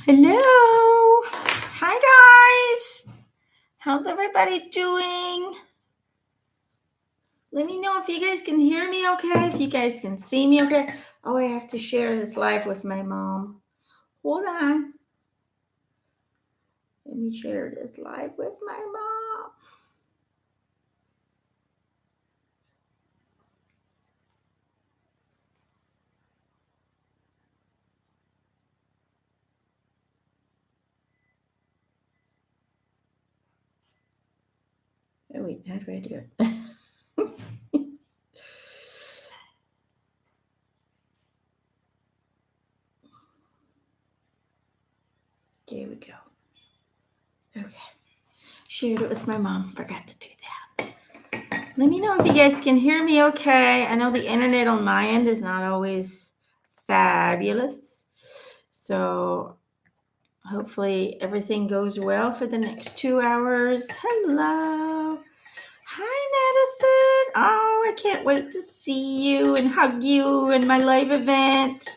Hello. Hi, guys. How's everybody doing? Let me know if you guys can hear me okay, if you guys can see me okay. Oh, I have to share this live with my mom. Hold on. Let me share this live with my mom. Oh, wait, how do I do it? There we go. Okay. Shared it with my mom. Forgot to do that. Let me know if you guys can hear me okay. I know the internet on my end is not always fabulous. So hopefully everything goes well for the next 2 hours. Hello. Hi, Madison. Oh, I can't wait to see you and hug you in my live event.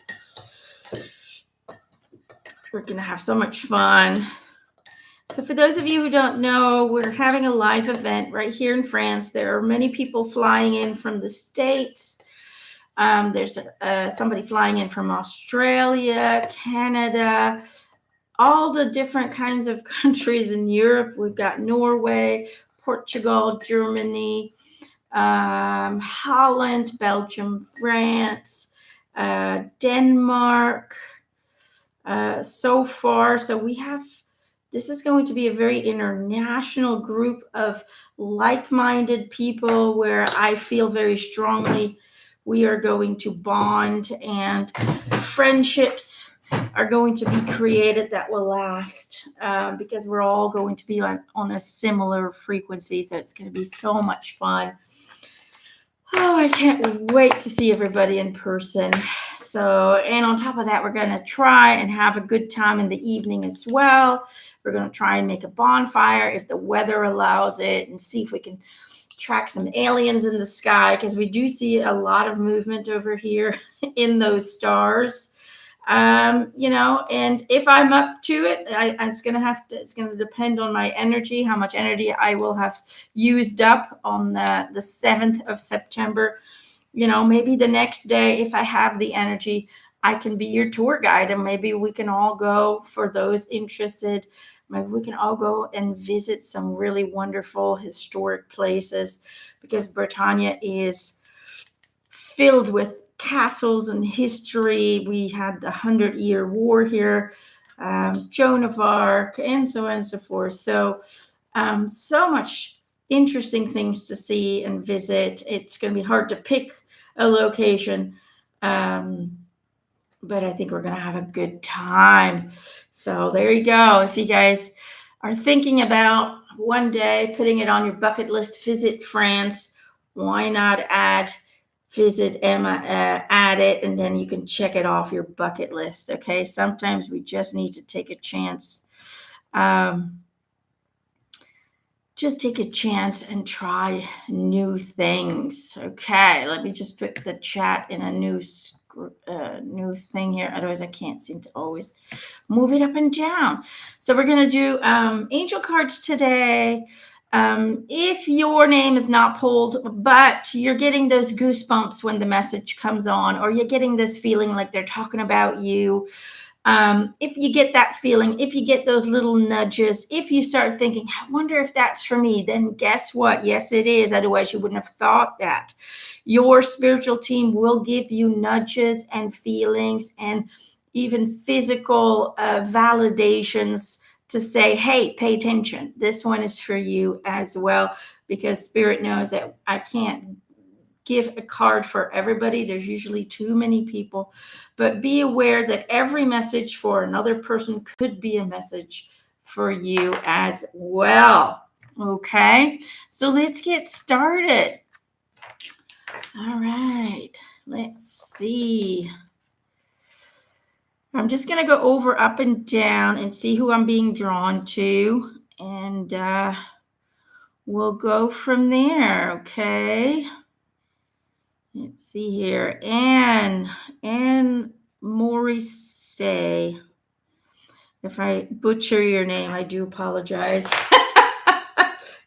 We're going to have so much fun. So, for those of you who don't know, we're having a live event right here in France. There are many people flying in from the States. There's somebody flying in from Australia, Canada, all the different kinds of countries in Europe. We've got Norway, Portugal, Germany, Holland, Belgium, France, Denmark, so far. So we have, this is going to be a very international group of like minded people where I feel very strongly we are going to bond and friendships are going to be created that will last because we're all going to be on a similar frequency. So it's going to be so much fun. Oh, I can't wait to see everybody in person. So, and on top of that, we're going to try and have a good time in the evening as well. We're going to try and make a bonfire if the weather allows it and see if we can track some aliens in the sky because we do see a lot of movement over here in those stars. And if I'm up to it, it's gonna depend on my energy, how much energy I will have used up on the 7th of September. Maybe the next day, if I have the energy, I can be your tour guide, and maybe we can all go, for those interested, maybe we can all go and visit some really wonderful historic places because Bretagne is filled with castles and history. We had the 100-Year War here, Joan of Arc, and so on and so forth. So much interesting things to see and visit. It's going to be hard to pick a location, but I think we're going to have a good time. So there you go. If you guys are thinking about one day putting it on your bucket list, visit France, why not visit Emma, add it, and then you can check it off your bucket list. Okay. Sometimes we just need to take a chance. Just take a chance and try new things. Okay, let me just put the chat in a new thing here. Otherwise, I can't seem to always move it up and down. So we're gonna do angel cards today. If your name is not pulled, but you're getting those goosebumps when the message comes on, or you're getting this feeling like they're talking about you, if you get that feeling, if you get those little nudges, if you start thinking, I wonder if that's for me, then guess what? Yes, it is. Otherwise, you wouldn't have thought that. Your spiritual team will give you nudges and feelings and even physical validations to say, hey, pay attention. This one is for you as well, because Spirit knows that I can't give a card for everybody. There's usually too many people, but be aware that every message for another person could be a message for you as well. Okay, so let's get started. All right, let's see. I'm just going to go over up and down and see who I'm being drawn to, and we'll go from there. Okay. Let's see here. Anne Maurice. If I butcher your name, I do apologize.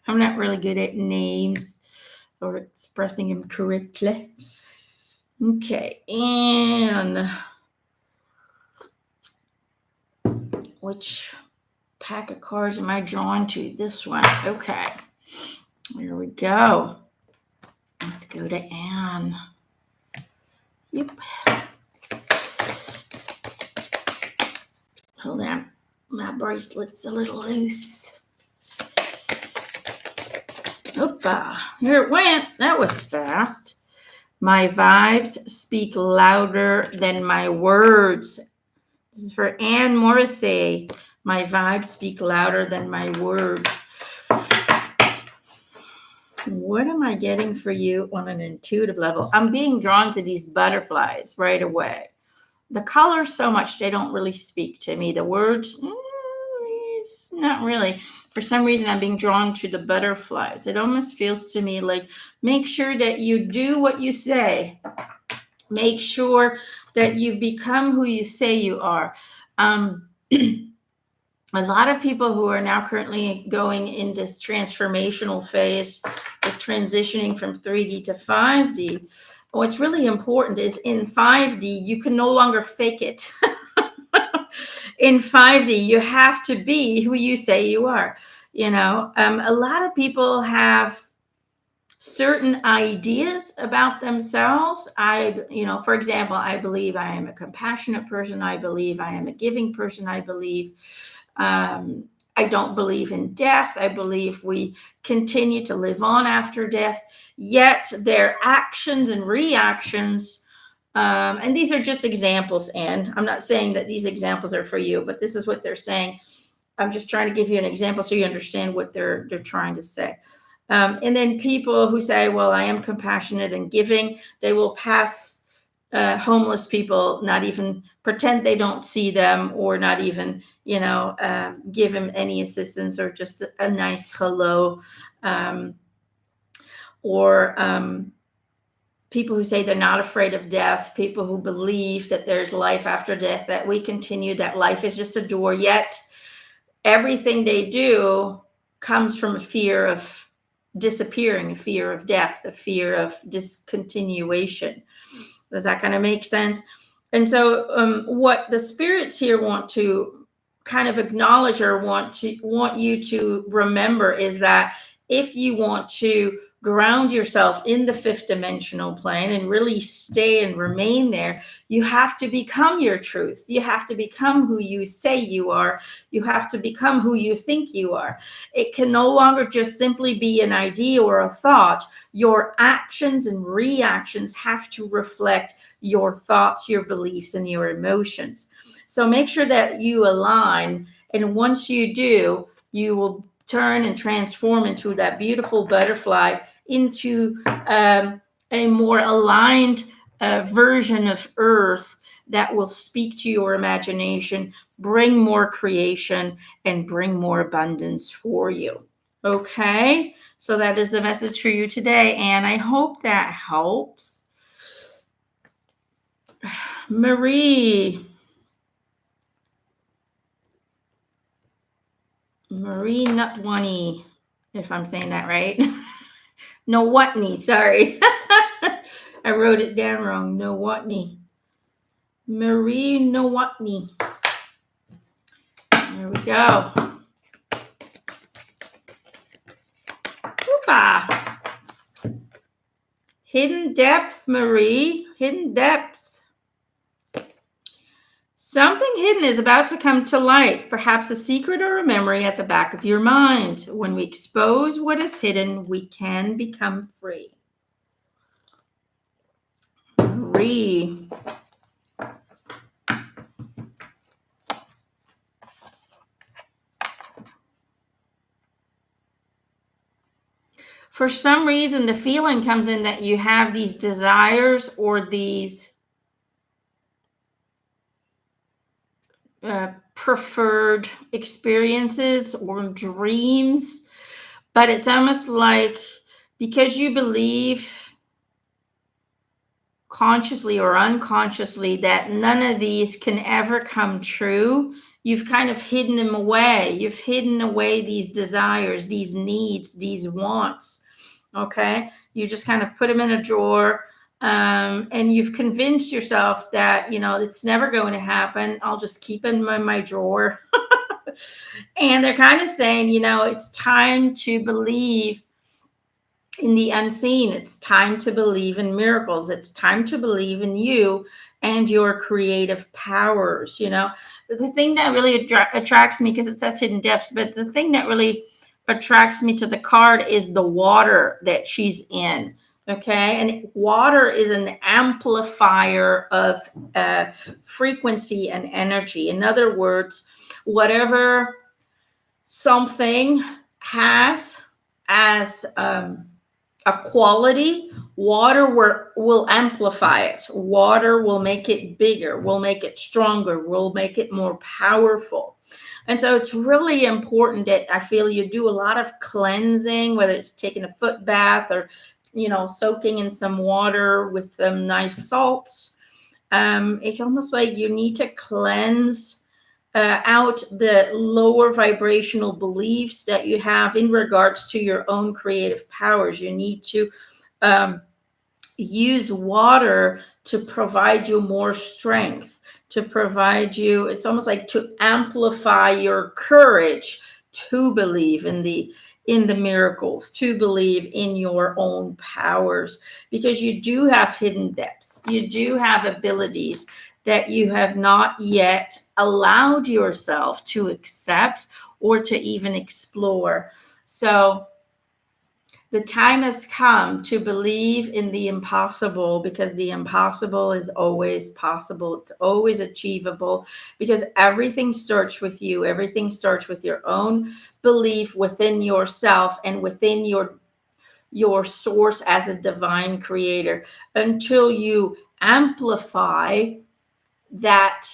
I'm not really good at names or expressing them correctly. Okay, and which pack of cards am I drawn to? This one. Okay, here we go. Let's go to Anne. Yep. Hold on. My bracelet's a little loose. Opa, here it went. That was fast. My vibes speak louder than my words. This is for Anne Morrissey. My vibes speak louder than my words. What am I getting for you on an intuitive level? I'm being drawn to these butterflies right away. The colors so much, they don't really speak to me. The words, not really. For some reason, I'm being drawn to the butterflies. It almost feels to me like make sure that you do what you say. Make sure that you become who you say you are. A lot of people who are now currently going in this transformational phase of transitioning from 3D to 5D, what's really important is in 5D, you can no longer fake it. In 5D, you have to be who you say you are. You know, a lot of people have certain ideas about themselves. For example, I believe I am a compassionate person. I believe I am a giving person. I believe I don't believe in death. I believe we continue to live on after death. Yet their actions and reactions, and these are just examples, Anne. I'm not saying that these examples are for you, but this is what they're saying. I'm just trying to give you an example so you understand what they're trying to say. And then people who say, well, I am compassionate and giving, they will pass homeless people, not even pretend they don't see them, or not even, give them any assistance or just a nice hello. Or people who say they're not afraid of death, people who believe that there's life after death, that we continue, that life is just a door, yet everything they do comes from a fear of disappearing, a fear of death, a fear of discontinuation. Does that kind of make sense? And so what the spirits here want to kind of acknowledge or want you to remember is that if you want to ground yourself in the fifth dimensional plane and really stay and remain there, you have to become your truth. You have to become who you say you are. You have to become who you think you are. It can no longer just simply be an idea or a thought. Your actions and reactions have to reflect your thoughts, your beliefs, and your emotions. So make sure that you align. And once you do, you will turn and transform into that beautiful butterfly, into a more aligned version of Earth that will speak to your imagination, bring more creation, and bring more abundance for you. Okay, so that is the message for you today, and I hope that helps. Marie Nutwani, if I'm saying that right. Nowotny, sorry. I wrote it down wrong. Nowotny. Marie Nowotny. There we go. Oopa. Hidden depth, Marie. Hidden depths. Something hidden is about to come to light, perhaps a secret or a memory at the back of your mind. When we expose what is hidden, we can become free. Marie. For some reason, the feeling comes in that you have these desires or these preferred experiences or dreams, but it's almost like because you believe consciously or unconsciously that none of these can ever come true, you've kind of hidden them away. You've hidden away these desires, these needs, these wants. Okay. You just kind of put them in a drawer. And you've convinced yourself that, it's never going to happen. I'll just keep them in my drawer. And they're kind of saying, it's time to believe in the unseen. It's time to believe in miracles. It's time to believe in you and your creative powers. The thing that really attracts me, because it says hidden depths, but the thing that really attracts me to the card is the water that she's in. Okay. And water is an amplifier of frequency and energy. In other words, whatever something has as a quality, water will amplify it. Water will make it bigger, will make it stronger, will make it more powerful. And so it's really important that I feel you do a lot of cleansing, whether it's taking a foot bath or, soaking in some water with some nice salts. It's almost like you need to cleanse out the lower vibrational beliefs that you have in regards to your own creative powers. You need to use water to provide you more strength, to provide you, it's almost like to amplify your courage to believe in the miracles, to believe in your own powers, because you do have hidden depths. You do have abilities that you have not yet allowed yourself to accept or to even explore. So the time has come to believe in the impossible, because the impossible is always possible. It's always achievable, because everything starts with you. Everything starts with your own belief within yourself and within your source as a divine creator. Until you amplify that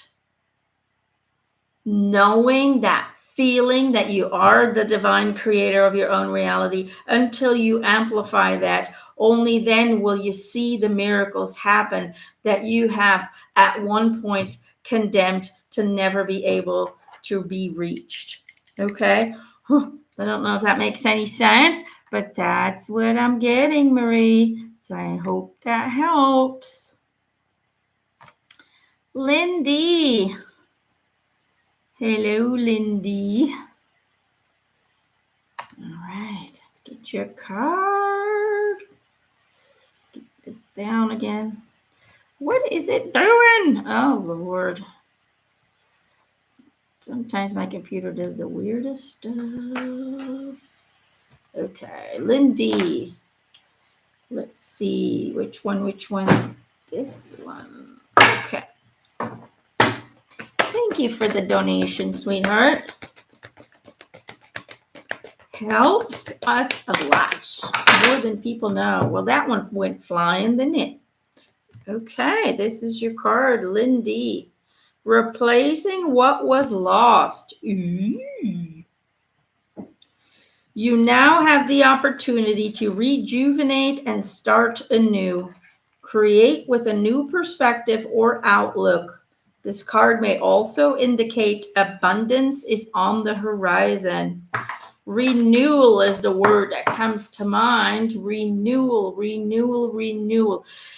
knowing, that feeling that you are the divine creator of your own reality, until you amplify that, only then will you see the miracles happen that you have at one point condemned to never be able to be reached. Okay. I don't know if that makes any sense, but that's what I'm getting, Marie. So I hope that helps. Lindy. Hello, Lindy. All right, let's get your card. Get this down again. What is it doing? Oh, Lord. Sometimes my computer does the weirdest stuff. Okay, Lindy. Let's see which one. This one. Okay. Thank you for the donation, sweetheart. Helps us a lot, more than people know. Well, that one went flying, didn't it? Okay, this is your card, Lindy. Replacing what was lost. Ooh. You now have the opportunity to rejuvenate and start anew. Create with a new perspective or outlook. This card may also indicate abundance is on the horizon. Renewal is the word that comes to mind. Renewal.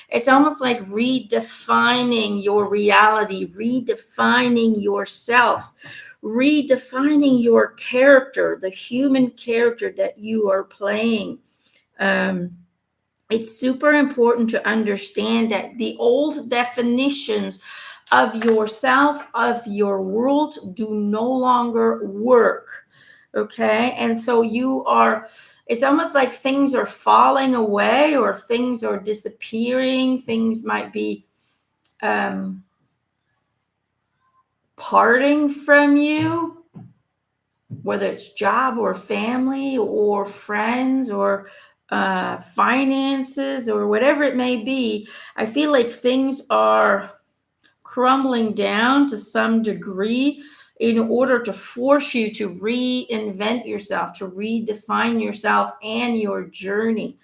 It's almost like redefining your reality, redefining yourself, redefining your character, the human character that you are playing. It's super important to understand that the old definitions of yourself, of your world, do no longer work. Okay. And so it's almost like things are falling away, or things are disappearing. Things might be parting from you, whether it's job or family or friends or finances or whatever it may be. I feel like things are crumbling down to some degree in order to force you to reinvent yourself, to redefine yourself and your journey.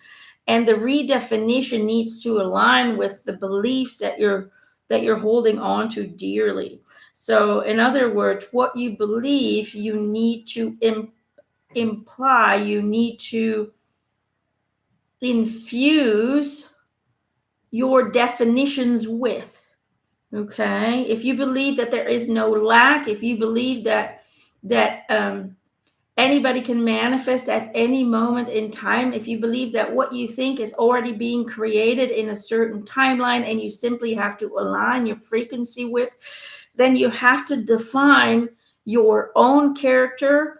And the redefinition needs to align with the beliefs that that you're holding on to dearly. So in other words, what you believe, you need to imply, you need to infuse your definitions with. Okay, if you believe that there is no lack, if you believe that anybody can manifest at any moment in time, if you believe that what you think is already being created in a certain timeline and you simply have to align your frequency with, then you have to define your own character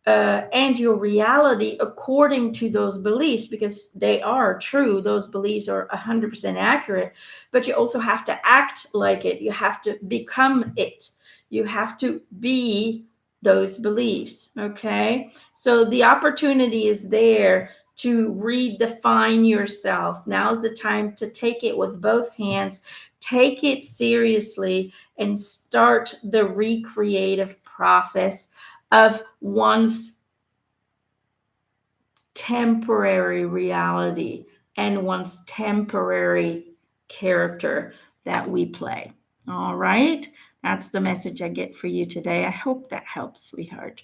and your reality according to those beliefs, because they are true. Those beliefs are 100% accurate, but you also have to act like it. You have to become it. You have to be those beliefs. Okay, so the opportunity is there to redefine yourself. Now's the time to take it with both hands, take it seriously, and start the recreative process of one's temporary reality and one's temporary character that we play. All right, that's the message I get for you today. I hope that helps, sweetheart.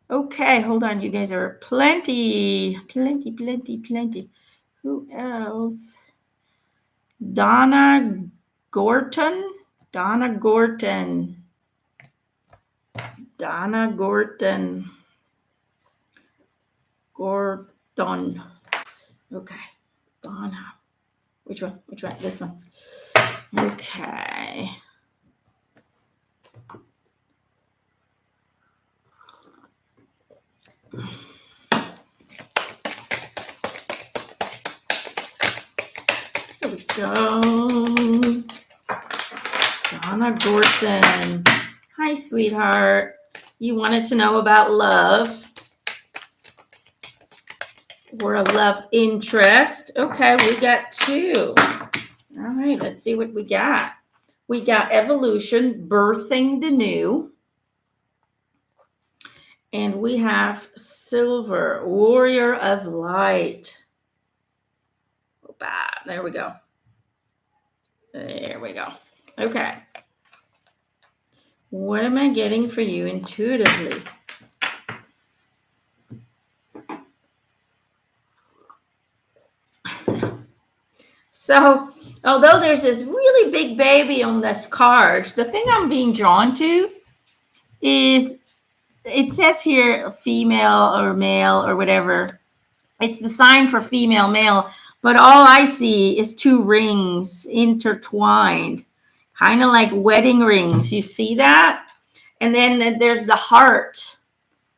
Okay, hold on. You guys are plenty. Who else? Donna Gorton. Donna Gorton. Gordon. Okay. Donna. Which one? This one. Okay. Here we go. Donna Gorton. Hi, sweetheart. You wanted to know about love. We're a love interest. Okay, we got two. All right, let's see what we got. We got evolution, birthing the new. And we have silver, warrior of light. There we go. There we go. Okay. What am I getting for you intuitively? So, although there's this really big baby on this card, the thing I'm being drawn to is, it says here female or male or whatever. It's the sign for female, male, but all I see is two rings intertwined, kind of like wedding rings. You see that? And then there's the heart.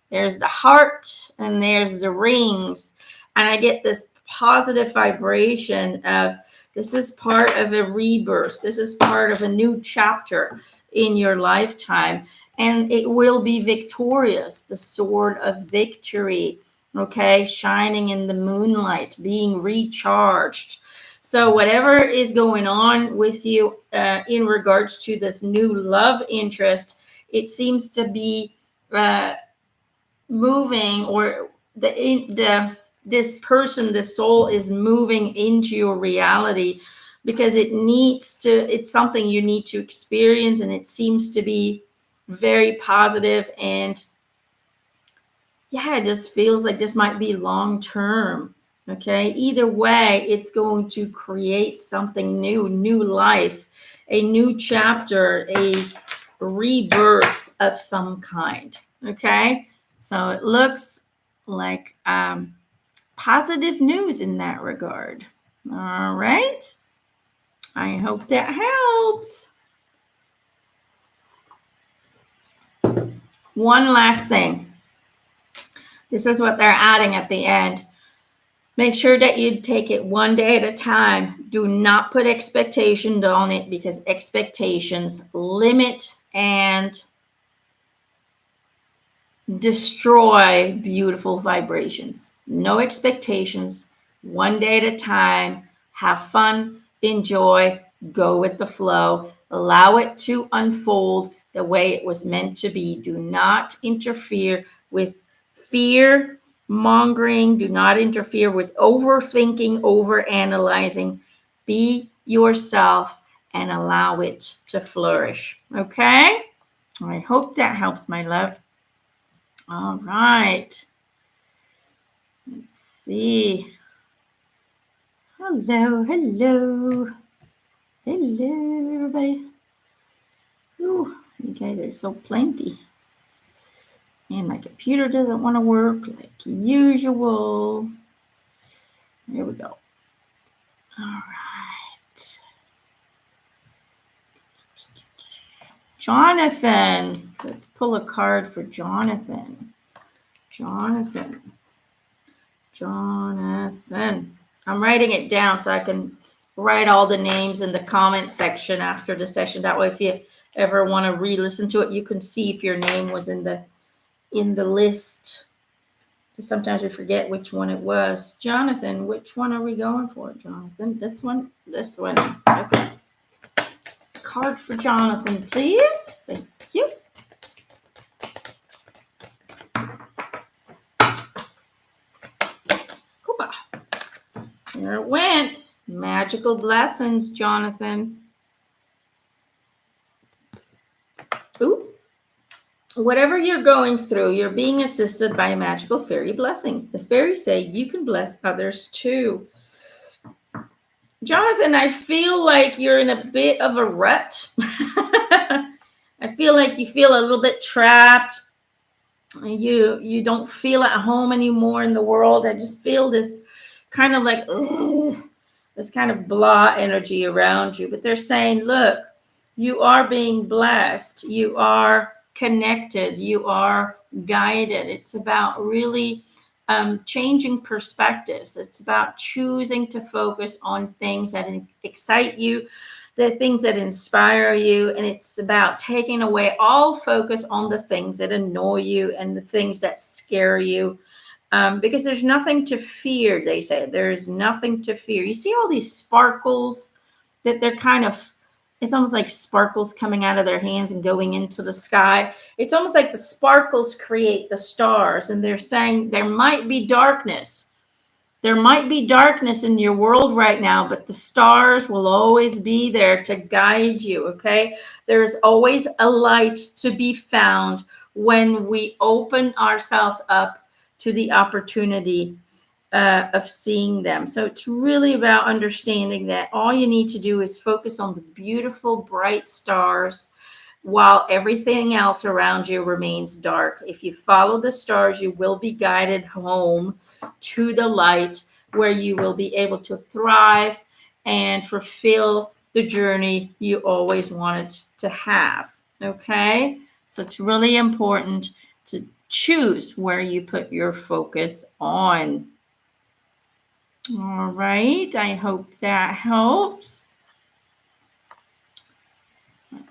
There's the heart and there's the rings. And I get this positive vibration of, this is part of a rebirth. This is part of a new chapter in your lifetime. And it will be victorious, the sword of victory, okay? Shining in the moonlight, being recharged. So whatever is going on with you in regards to this new love interest, it seems to be moving, or this person, the soul is moving into your reality, because it's something you need to experience, and it seems to be very positive, and yeah, it just feels like this might be long term. Okay, either way, it's going to create something new life, a new chapter, a rebirth of some kind. Okay, so it looks like positive news in that regard. All right, I hope that helps. One last thing. This is what they're adding at the end. Make sure that you take it one day at a time. Do not put expectations on it, because expectations limit and destroy beautiful vibrations. No expectations. One day at a time. Have fun. Enjoy. Go with the flow. Allow it to unfold the way it was meant to be. Do not interfere with fear mongering. Do not interfere with overthinking, overanalyzing. Be yourself and allow it to flourish. Okay? I hope that helps, my love. All right. Let's see. Hello, hello. Hello, everybody. Ooh, you guys are so plenty. And my computer doesn't want to work like usual. Here we go. All right. Jonathan. Let's pull a card for Jonathan. Jonathan. I'm writing it down so I can write all the names in the comment section after the session. That way, if you ever want to re-listen to it, you can see if your name was in the list. Sometimes we forget which one it was. Jonathan, which one are we going for, Jonathan? This one? This one. Okay. Card for Jonathan, please. Thank you. Hoopa. There it went. Magical blessings, Jonathan. Ooh. Whatever you're going through, you're being assisted by magical fairy blessings. The fairies say you can bless others too. Jonathan, I feel like you're in a bit of a rut. I feel like you feel a little bit trapped. You don't feel at home anymore in the world. I just feel this kind of like, this kind of blah energy around you. But they're saying, look, you are being blessed. You are connected. You are guided. It's about really changing perspectives. It's about choosing to focus on things that excite you, the things that inspire you, and it's about taking away all focus on the things that annoy you and the things that scare you. Because there's nothing to fear, they say. There is nothing to fear. You see all these sparkles that they're kind of, it's almost like sparkles coming out of their hands and going into the sky. It's almost like the sparkles create the stars, and they're saying there might be darkness. There might be darkness in your world right now, but the stars will always be there to guide you, okay? There's always a light to be found when we open ourselves up to the opportunity of seeing them. So it's really about understanding that all you need to do is focus on the beautiful, bright stars while everything else around you remains dark. If you follow the stars, you will be guided home to the light where you will be able to thrive and fulfill the journey you always wanted to have. Okay? So it's really important to choose where you put your focus on. All right, I hope that helps. Let's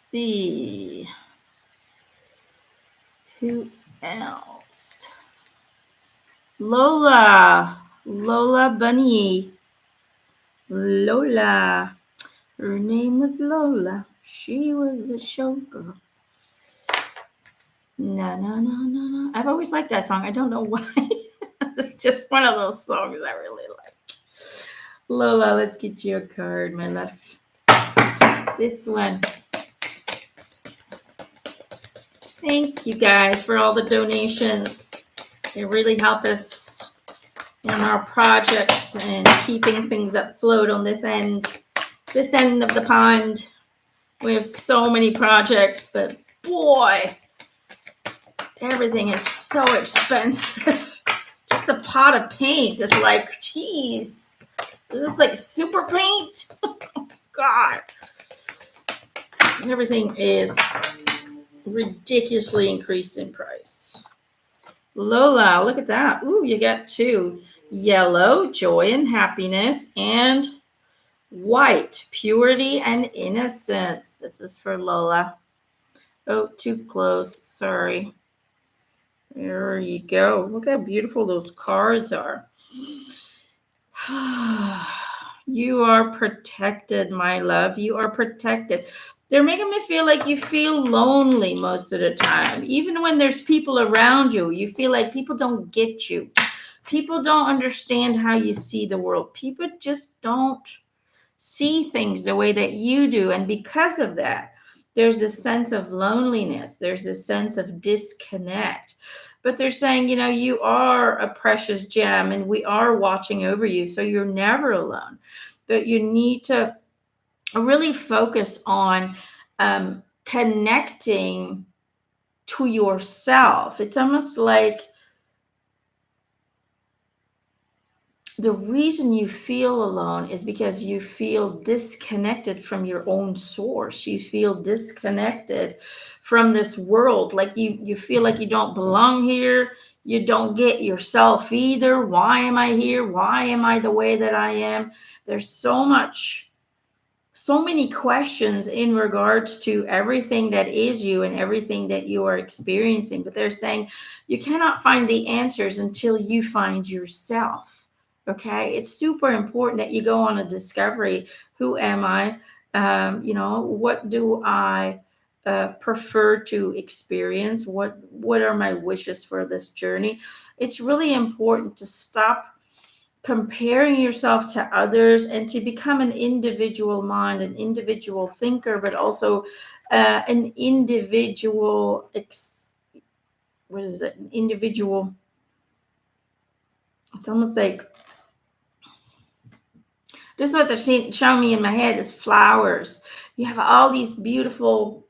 see. Who else? Lola Bunny. Lola. Her name was Lola. She was a showgirl. No, no, no, no, no. I've always liked that song. I don't know why. It's just one of those songs I really like. Lola, let's get you a card, my love. This one. Thank you guys for all the donations. They really help us in our projects and keeping things afloat on this end of the pond. We have so many projects, but boy, everything is so expensive. Just a pot of paint is like, geez, is this like super paint? Oh, God. Everything is ridiculously increased in price. Lola, look at that. Ooh, you got two. Yellow, joy and happiness, and white, purity and innocence. This is for Lola. Oh, too close. Sorry. There you go. Look how beautiful those cards are. You are protected, my love. You are protected. They're making me feel like you feel lonely most of the time. Even when there's people around you, you feel like people don't get you. People don't understand how you see the world. People just don't see things the way that you do. And because of that, there's this sense of loneliness, there's this sense of disconnect. But they're saying, you are a precious gem and we are watching over you. So you're never alone. But you need to really focus on connecting to yourself. It's almost like the reason you feel alone is because you feel disconnected from your own source. You feel disconnected from this world. Like you feel like you don't belong here. You don't get yourself either. Why am I here? Why am I the way that I am? There's so many questions in regards to everything that is you and everything that you are experiencing. But they're saying you cannot find the answers until you find yourself. Okay, it's super important that you go on a discovery. Who am I? What do I prefer to experience? What are my wishes for this journey? It's really important to stop comparing yourself to others and to become an individual mind, an individual thinker, but also an individual what is it? An individual. It's almost like this is what they're showing me in my head is flowers. You have all these beautiful,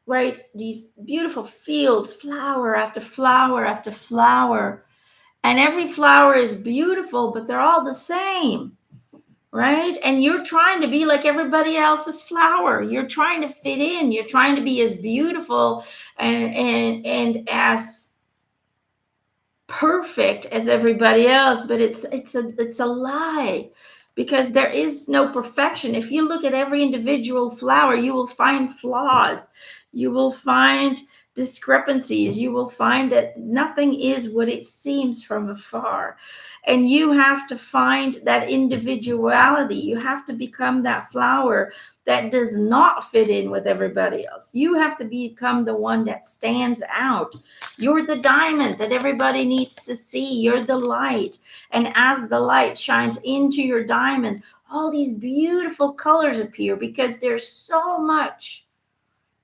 right? These beautiful fields, flower after flower after flower. And every flower is beautiful, but they're all the same, right? And you're trying to be like everybody else's flower. You're trying to fit in. You're trying to be as beautiful and as perfect as everybody else, but it's a lie, because there is no perfection. If you look at every individual flower, you will find flaws, you will find discrepancies, you will find that nothing is what it seems from afar. And you have to find that individuality. You have to become that flower that does not fit in with everybody else. You have to become the one that stands out. You're the diamond that everybody needs to see. You're the light. And as the light shines into your diamond, all these beautiful colors appear, because there's so much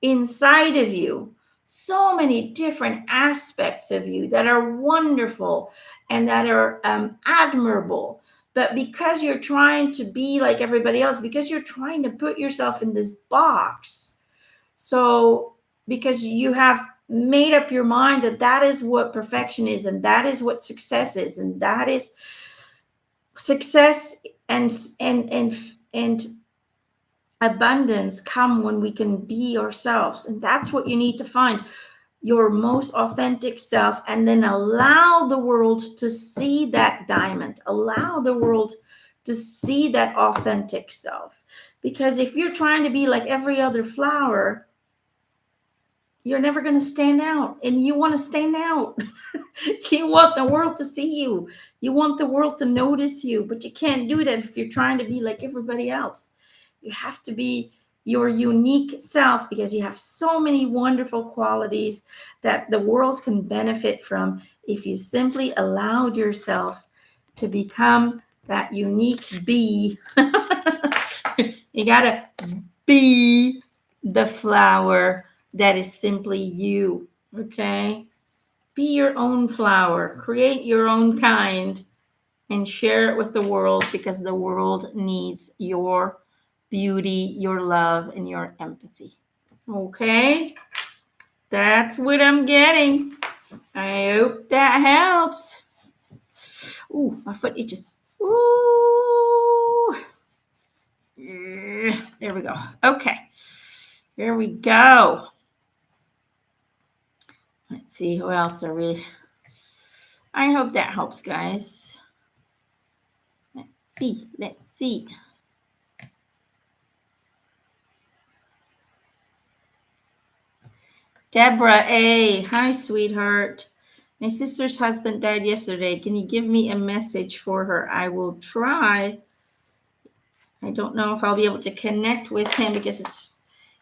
inside of you, so many different aspects of you that are wonderful and that are admirable. But because you're trying to be like everybody else, because you're trying to put yourself in this box, so because you have made up your mind that that is what perfection is, and that is what success is, and that is success and abundance come when we can be ourselves. And that's what you need to find, your most authentic self, and then allow the world to see that diamond, allow the world to see that authentic self. Because if you're trying to be like every other flower, you're never going to stand out. And you want to stand out. You want the world to see you. You want the world to notice you. But you can't do that if you're trying to be like everybody else. You have to be your unique self, because you have so many wonderful qualities that the world can benefit from if you simply allowed yourself to become that unique bee. You got to be the flower that is simply you, okay? Be your own flower, create your own kind, and share it with the world, because the world needs your beauty, your love, and your empathy. Okay? That's what I'm getting. I hope that helps. Ooh, my foot itches. Ooh. There we go. Okay. Here we go. Let's see who else are we. I hope that helps, guys. Let's see. Deborah A. Hi, sweetheart. My sister's husband died yesterday. Can you give me a message for her? I will try. I don't know if I'll be able to connect with him because it's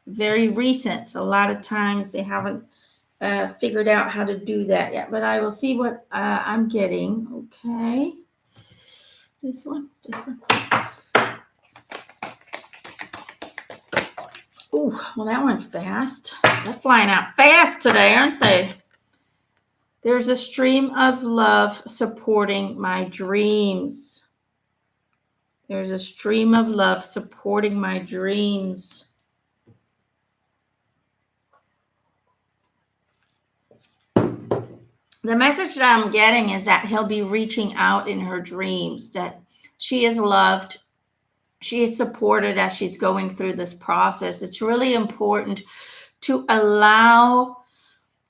very recent. So a lot of times they haven't figured out how to do that yet. But I will see what I'm getting. Okay. This one. Oh, well, that went fast. They're flying out fast today, aren't they? There's a stream of love supporting my dreams. There's a stream of love supporting my dreams. The message that I'm getting is that he'll be reaching out in her dreams, that she is loved, she is supported as she's going through this process. It's really important to allow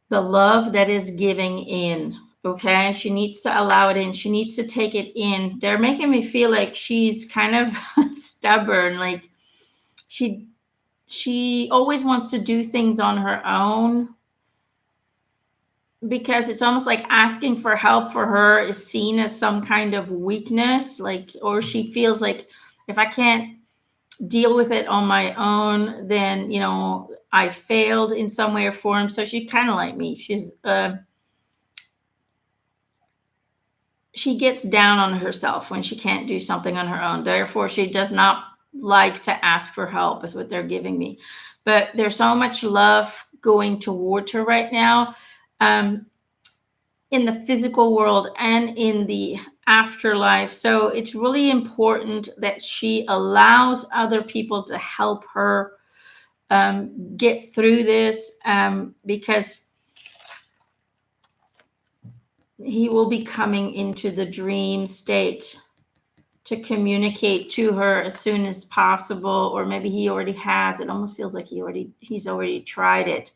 the love that is giving in. Okay, she needs to allow it in. She needs to take it in. They're making me feel like she's kind of stubborn, like she always wants to do things on her own, because it's almost like asking for help for her is seen as some kind of weakness, like, or she feels like, if I can't deal with it on my own, then I failed in some way or form. So she's kind of like me. She gets down on herself when she can't do something on her own. Therefore, she does not like to ask for help, is what they're giving me. But there's so much love going towards her right now, in the physical world and in the afterlife. So it's really important that she allows other people to help her get through this, because he will be coming into the dream state to communicate to her as soon as possible, or maybe he already has. It almost feels like he's already tried it,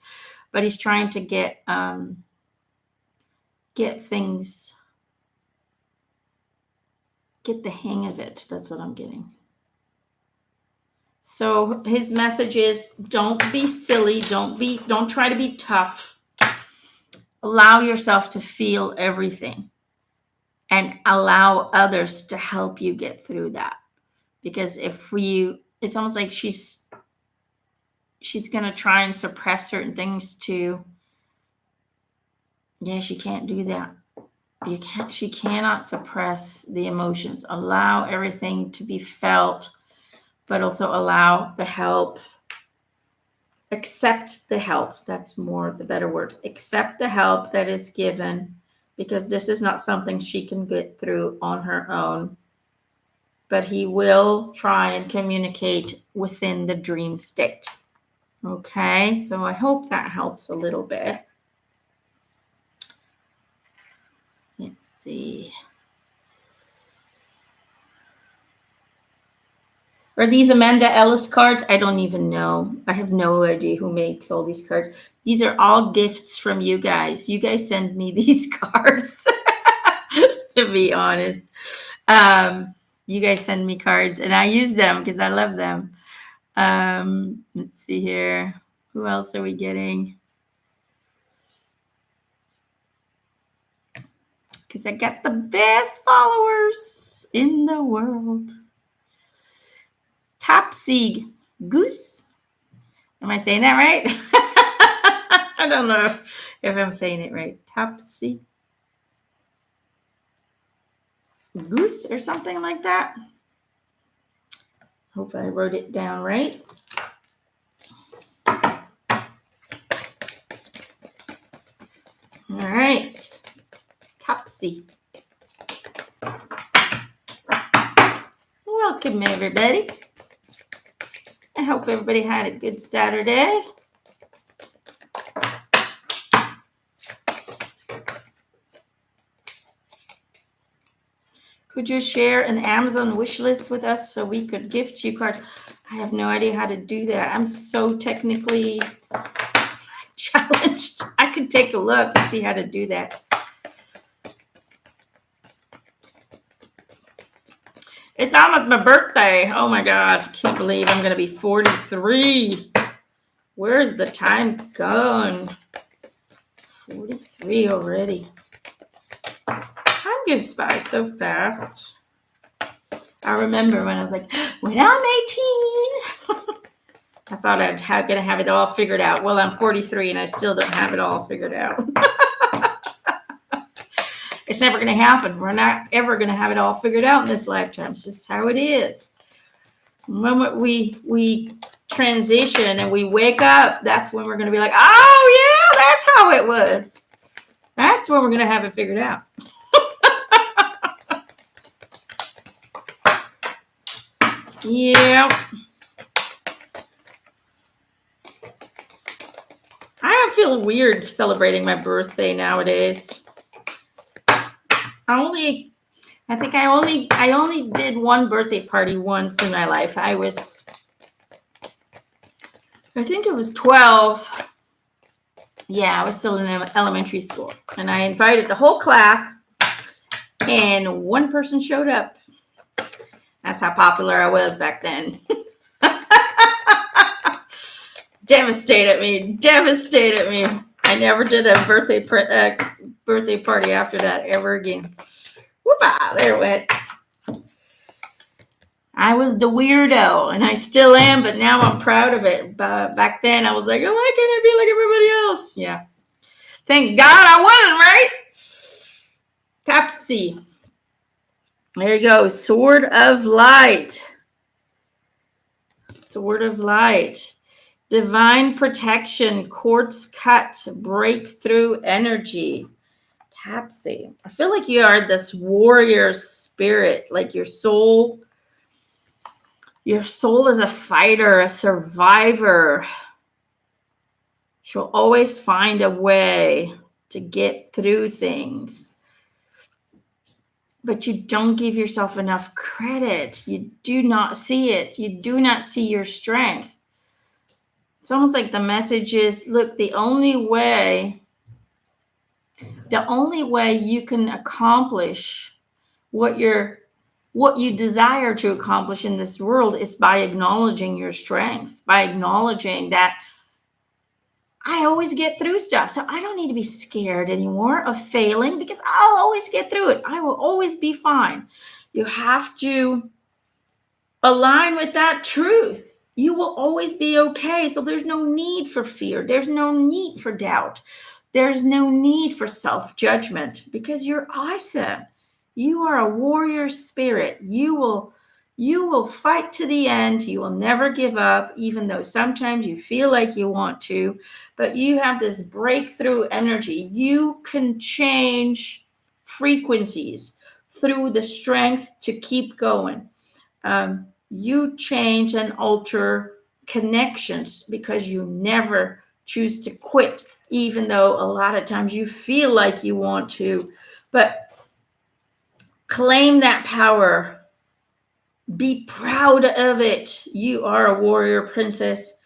but he's trying to get the hang of it. That's what I'm getting. So his message is, don't be silly, don't try to be tough. Allow yourself to feel everything and allow others to help you get through that. Because it's almost like she's going to try and suppress certain things too. Yeah, she can't do that. She cannot suppress the emotions. Allow everything to be felt, but also allow the help. Accept the help. That's more the better word. Accept the help that is given, because this is not something she can get through on her own. But he will try and communicate within the dream state. Okay, so I hope that helps a little bit. Let's see. Are these Amanda Ellis cards? I don't even know. I have no idea who makes all these cards. These are all gifts from you guys. You guys send me these cards, to be honest. You guys send me cards, and I use them because I love them. Let's see here. Who else are we getting? Because I got the best followers in the world. Topsy Goose. Am I saying that right? I don't know if I'm saying it right. Topsy Goose or something like that. Hope I wrote it down right. All right. Topsy. Welcome, everybody. I hope everybody had a good Saturday. Could you share an Amazon wish list with us so we could gift you cards? I have no idea how to do that. I'm so technically challenged. I could take a look and see how to do that. It's almost my birthday. Oh my God. I can't believe I'm going to be 43. Where's the time gone? 43 already. Time goes by so fast. I remember when I was like, when I'm 18, I thought I'm going to have it all figured out. Well, I'm 43 and I still don't have it all figured out. It's never going to happen. We're not ever going to have it all figured out in this lifetime. It's just how it is. The moment we transition and we wake up, that's when we're going to be like, oh yeah, that's how it was. That's when we're going to have it figured out. Yeah. I feel weird celebrating my birthday nowadays. I think I only did one birthday party once in my life. I think it was 12. Yeah, I was still in elementary school. And I invited the whole class, and one person showed up. That's how popular I was back then. Devastated me. I never did a birthday party after that ever again. Whoop-ah, there it went. I was the weirdo, and I still am, but now I'm proud of it. But back then, I was like, oh, why can't I be like everybody else? Yeah. Thank God I wasn't, right? Topsy. There you go. Sword of Light. Sword of Light. Divine protection, quartz cut, breakthrough energy. Topsy. I feel like you are this warrior spirit, like your soul. Your soul is a fighter, a survivor. She'll always find a way to get through things. But you don't give yourself enough credit. You do not see it. You do not see your strength. It's almost like the message is, look, the only way you can accomplish what you desire to accomplish in this world is by acknowledging your strength, by acknowledging that I always get through stuff. So I don't need to be scared anymore of failing because I'll always get through it. I will always be fine. You have to align with that truth. You will always be okay. So there's no need for fear. There's no need for doubt. There's no need for self-judgment because you're awesome. You are a warrior spirit. You will fight to the end. You will never give up, even though sometimes you feel like you want to, but you have this breakthrough energy. You can change frequencies through the strength to keep going. You change and alter connections because you never choose to quit, even though a lot of times you feel like you want to. But claim that power. Be proud of it. You are a warrior princess.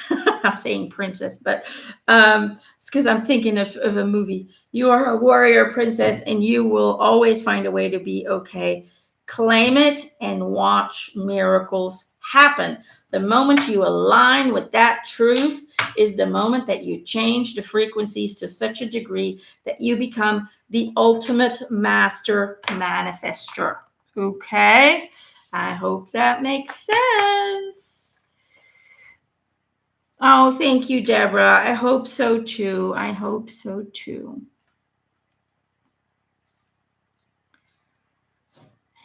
I'm saying princess, but it's because I'm thinking of a movie. You are a warrior princess, and you will always find a way to be okay. Claim it and watch miracles happen. The moment you align with that truth is the moment that you change the frequencies to such a degree that you become the ultimate master manifester. Okay? I hope that makes sense. Oh, thank you, Deborah. I hope so too.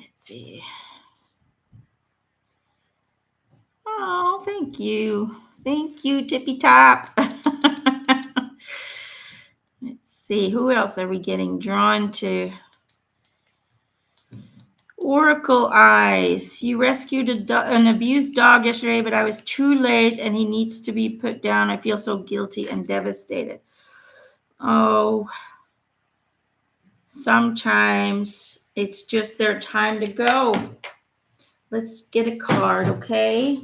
Let's see. Oh, thank you. Thank you, Tippy Top. Let's see. Who else are we getting drawn to? Oracle Eyes. You rescued an abused dog yesterday, but I was too late and he needs to be put down. I feel so guilty and devastated. Oh, sometimes it's just their time to go. Let's get a card, okay?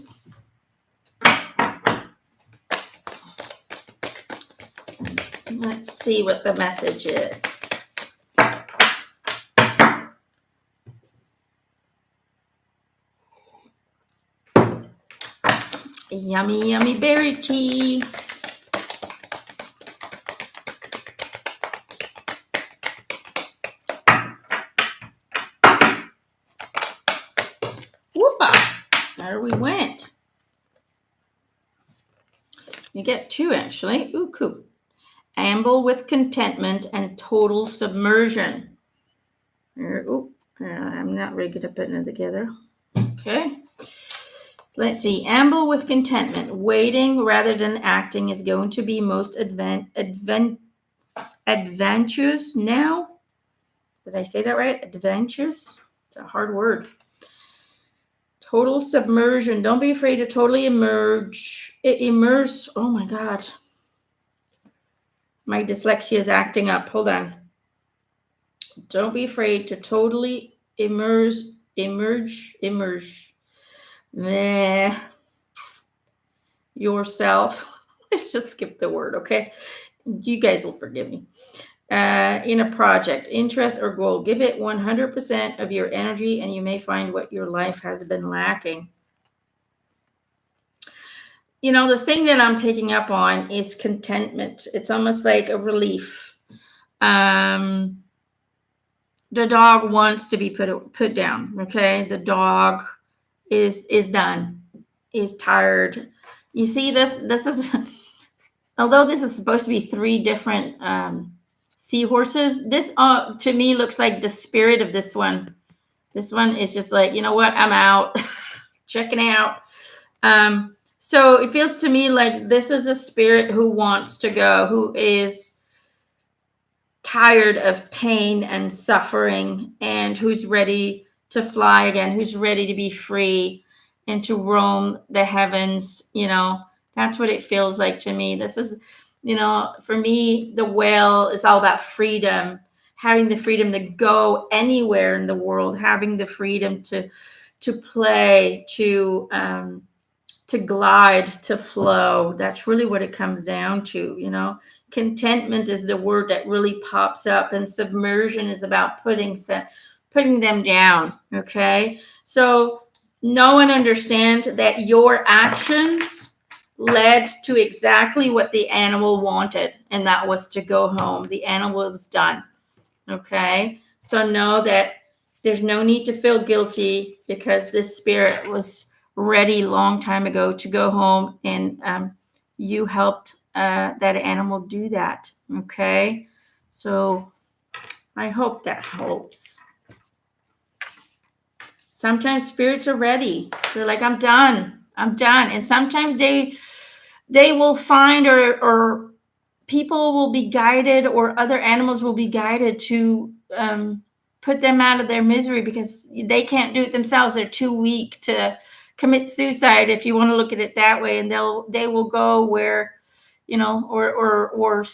Let's see what the message is. Yummy, yummy berry tea. Whoopa! There we went. You get two, actually. Ooh, cool. Amble with contentment and total submersion. I'm not really good at putting it together. Okay. Let's see. Amble with contentment. Waiting rather than acting is going to be most adventurous now. Did I say that right? Adventurous? It's a hard word. Total submersion. Don't be afraid to totally immerse. Oh my God. My dyslexia is acting up. Hold on. Don't be afraid to totally immerse. Meh, yourself. Let's just skip the word, okay? You guys will forgive me. In a project, interest, or goal, give it 100% of your energy, and you may find what your life has been lacking. You know, the thing that I'm picking up on is contentment. It's almost like a relief. The dog wants to be put down. Okay, the dog is done, is tired. You see, this is although this is supposed to be three different seahorses. This to me looks like the spirit of this one. This one is just like, you know what, I'm out, checking out. So it feels to me like this is a spirit who wants to go, who is tired of pain and suffering, and who's ready to fly again, who's ready to be free and to roam the heavens. You know, that's what it feels like to me. This is, you know, for me, the whale is all about freedom, having the freedom to go anywhere in the world, having the freedom to play, to glide, to flow. That's really what it comes down to, you know. Contentment is the word that really pops up, and submersion is about putting them down. Okay, so know and understand that your actions led to exactly what the animal wanted, and that was to go home. The animal was done. Okay, so know that there's no need to feel guilty, because this spirit was ready long time ago to go home, and you helped that animal do that. Okay, so I hope that helps. Sometimes spirits are ready. They're like, I'm done, and sometimes they will find, or people will be guided, or other animals will be guided to put them out of their misery, because they can't do it themselves. They're too weak to commit suicide, if you want to look at it that way. And they will go where, you know, or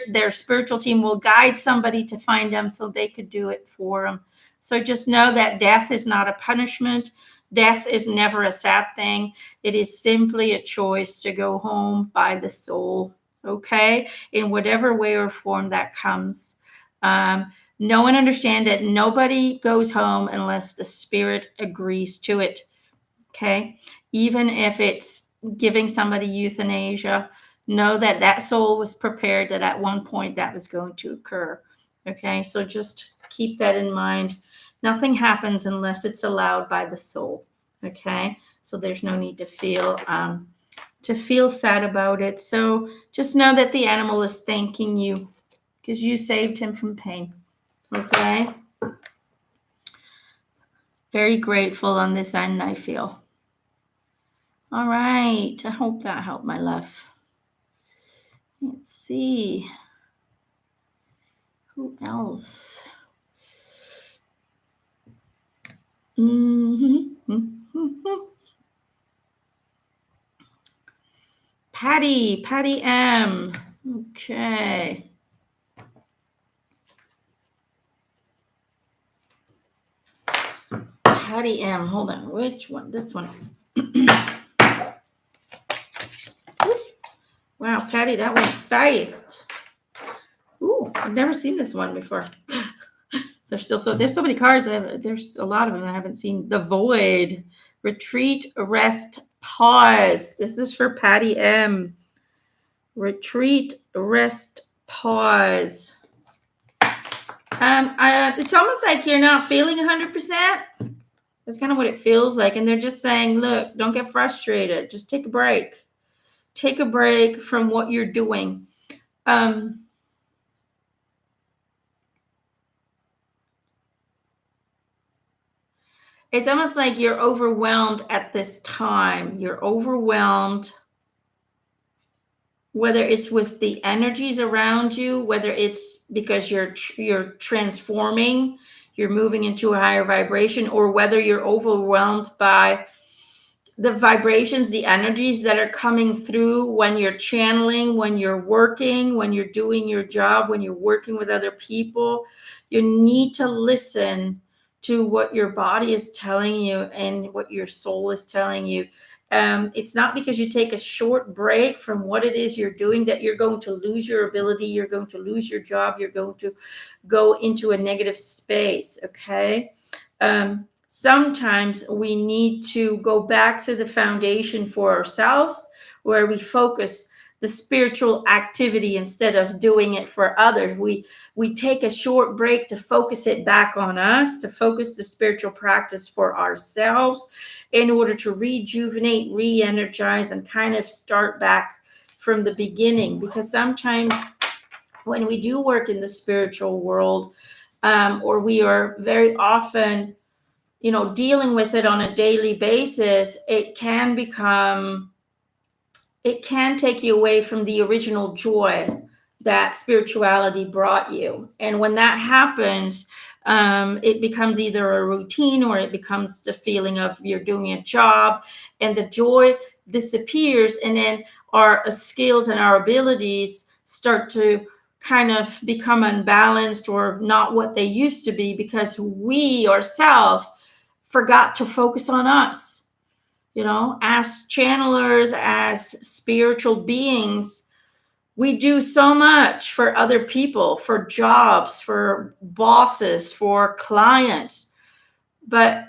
their spiritual team will guide somebody to find them so they could do it for them. So just know that death is not a punishment. Death is never a sad thing. It is simply a choice to go home by the soul. Okay, in whatever way or form that comes. Know and understand that nobody goes home unless the spirit agrees to it. Okay, even if it's giving somebody euthanasia, know that that soul was prepared, that at one point that was going to occur. Okay, so just keep that in mind. Nothing happens unless it's allowed by the soul. Okay, so there's no need to feel sad about it. So just know that the animal is thanking you, because you saved him from pain. Okay, very grateful on this end, I feel. All right, I hope that helped, my love. Let's see. Who else? Patty M. Okay. Patty M. Hold on. Which one? This one. Wow, Patty, that went fast. Ooh, I've never seen this one before. There's so many cards. There's a lot of them I haven't seen. The Void, Retreat, Rest, Pause. This is for Patty M. Retreat, Rest, Pause. It's almost like you're not feeling 100%. That's kind of what it feels like. And they're just saying, look, don't get frustrated. Just take a break. Take a break from what you're doing. It's almost like you're overwhelmed at this time. You're overwhelmed, whether it's with the energies around you, whether it's because you're transforming, you're moving into a higher vibration, or whether you're overwhelmed by the vibrations, the energies that are coming through when you're channeling, when you're working, when you're doing your job, when you're working with other people. You need to listen to what your body is telling you and what your soul is telling you. It's not because you take a short break from what it is you're doing that you're going to lose your ability, you're going to lose your job, you're going to go into a negative space, okay? Sometimes we need to go back to the foundation for ourselves, where we focus the spiritual activity instead of doing it for others. We take a short break to focus it back on us, to focus the spiritual practice for ourselves in order to rejuvenate, re-energize, and kind of start back from the beginning. Because sometimes when we do work in the spiritual world, or we are very often dealing with it on a daily basis, it can take you away from the original joy that spirituality brought you. And when that happens, it becomes either a routine or it becomes the feeling of you're doing a job, and the joy disappears, and then our skills and our abilities start to kind of become unbalanced or not what they used to be, because we ourselves forgot to focus on us. As channelers, as spiritual beings, we do so much for other people, for jobs, for bosses, for clients, but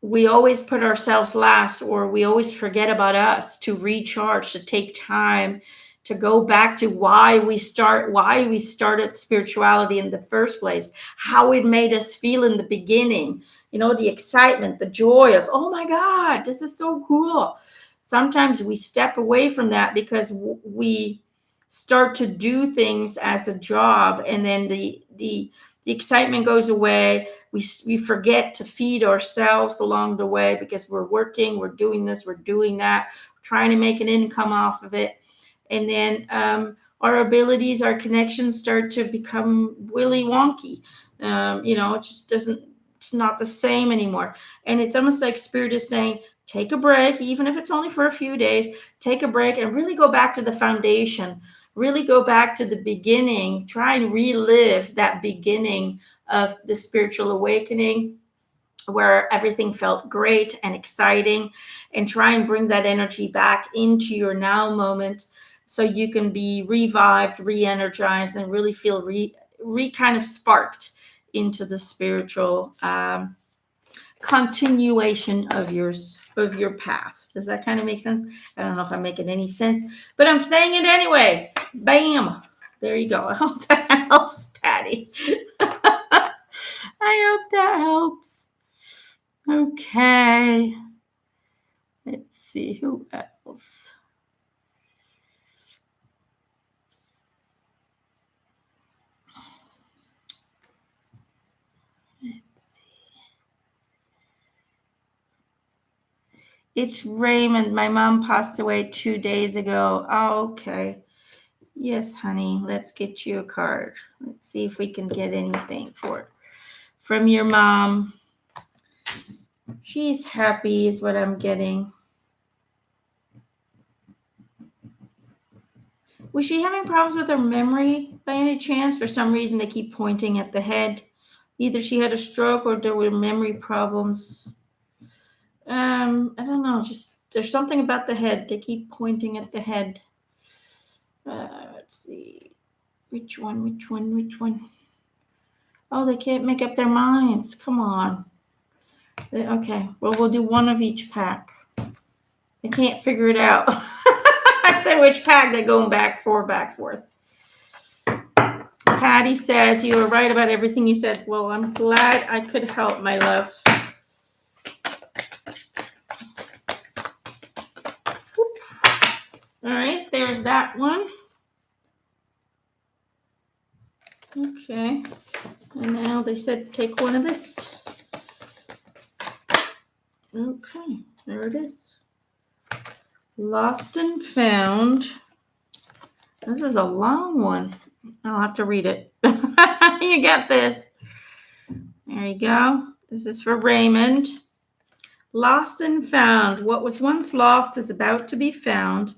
we always put ourselves last, or we always forget about us, to recharge, to take time to go back to why we started spirituality in the first place, how it made us feel in the beginning, the excitement, the joy of, oh my God, this is so cool. Sometimes we step away from that because we start to do things as a job, and then the excitement goes away. We forget to feed ourselves along the way because we're working, we're doing this, we're doing that, trying to make an income off of it. And then our abilities, our connections start to become willy wonky. It just doesn't, it's not the same anymore. And it's almost like Spirit is saying, take a break, even if it's only for a few days, take a break and really go back to the foundation, really go back to the beginning, try and relive that beginning of the spiritual awakening, where everything felt great and exciting, and try and bring that energy back into your now moment so you can be revived, re-energized, and really feel kind of sparked into the spiritual continuation of your path. Does that kind of make sense? I don't know if I'm making any sense, but I'm saying it anyway. Bam. There you go. I hope that helps, Patty. I hope that helps. Okay. Let's see who else. It's Raymond. My mom passed away 2 days ago. Oh, okay. Yes, honey. Let's get you a card. Let's see if we can get anything from your mom. She's happy is what I'm getting. Was she having problems with her memory by any chance? For some reason, they keep pointing at the head. Either she had a stroke or there were memory problems. I don't know. Just there's something about the head. They keep pointing at the head. Let's see. Which one? Oh, they can't make up their minds. Come on. Okay. Well, we'll do one of each pack. They can't figure it out. I say which pack they're going back forth. Patty says you were right about everything you said. Well, I'm glad I could help, my love. All right, there's that one. Okay, and now they said take one of this. Okay, there it is. Lost and found. This is a long one. I'll have to read it. You got this. There you go. This is for Raymond. Lost and found. What was once lost is about to be found.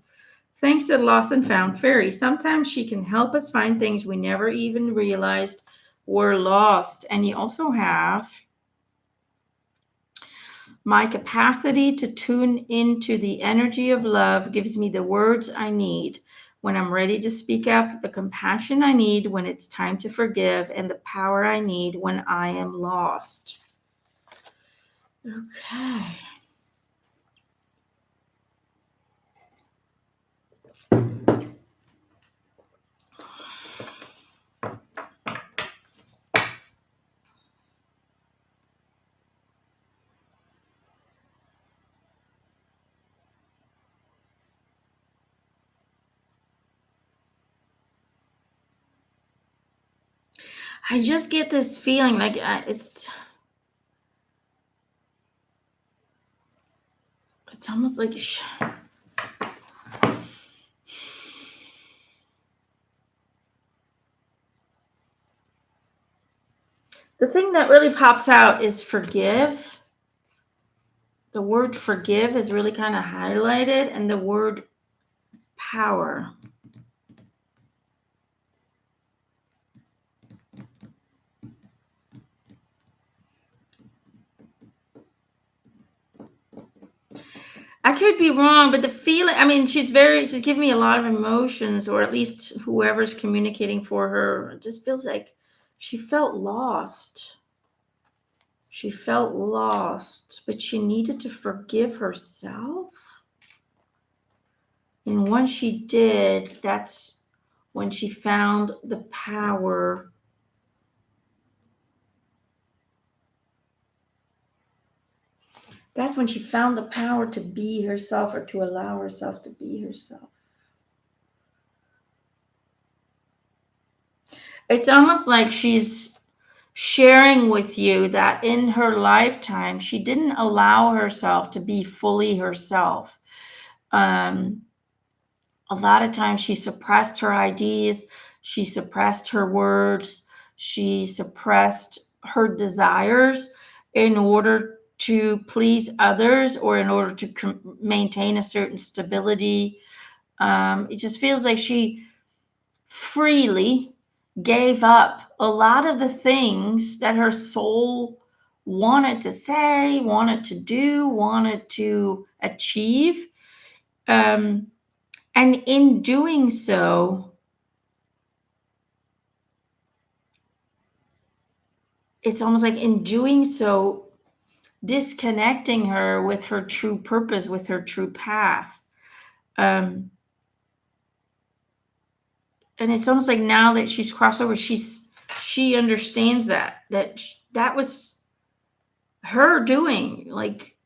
Thanks to the Lost and Found Fairy. Sometimes she can help us find things we never even realized were lost. And you also have my capacity to tune into the energy of love gives me the words I need when I'm ready to speak up, the compassion I need when it's time to forgive, and the power I need when I am lost. Okay. I just get this feeling like it's almost like the thing that really pops out is forgive. The word forgive is really kind of highlighted, and the word power. I could be wrong, but the feeling, I mean, she's giving me a lot of emotions, or at least whoever's communicating for her. It just feels like she felt lost. She felt lost, but she needed to forgive herself. And once she did, that's when she found the power. That's when she found the power to be herself, or to allow herself to be herself. It's almost like she's sharing with you that in her lifetime, she didn't allow herself to be fully herself. Um, a lot of times she suppressed her ideas, she suppressed her words, she suppressed her desires in order to please others, or in order to maintain a certain stability. It just feels like she freely gave up a lot of the things that her soul wanted to say, wanted to do, wanted to achieve. And in doing so, it's almost like in doing so, disconnecting her with her true purpose, with her true path. Um, and it's almost like now that she's crossed over, she understands that was her doing. Like,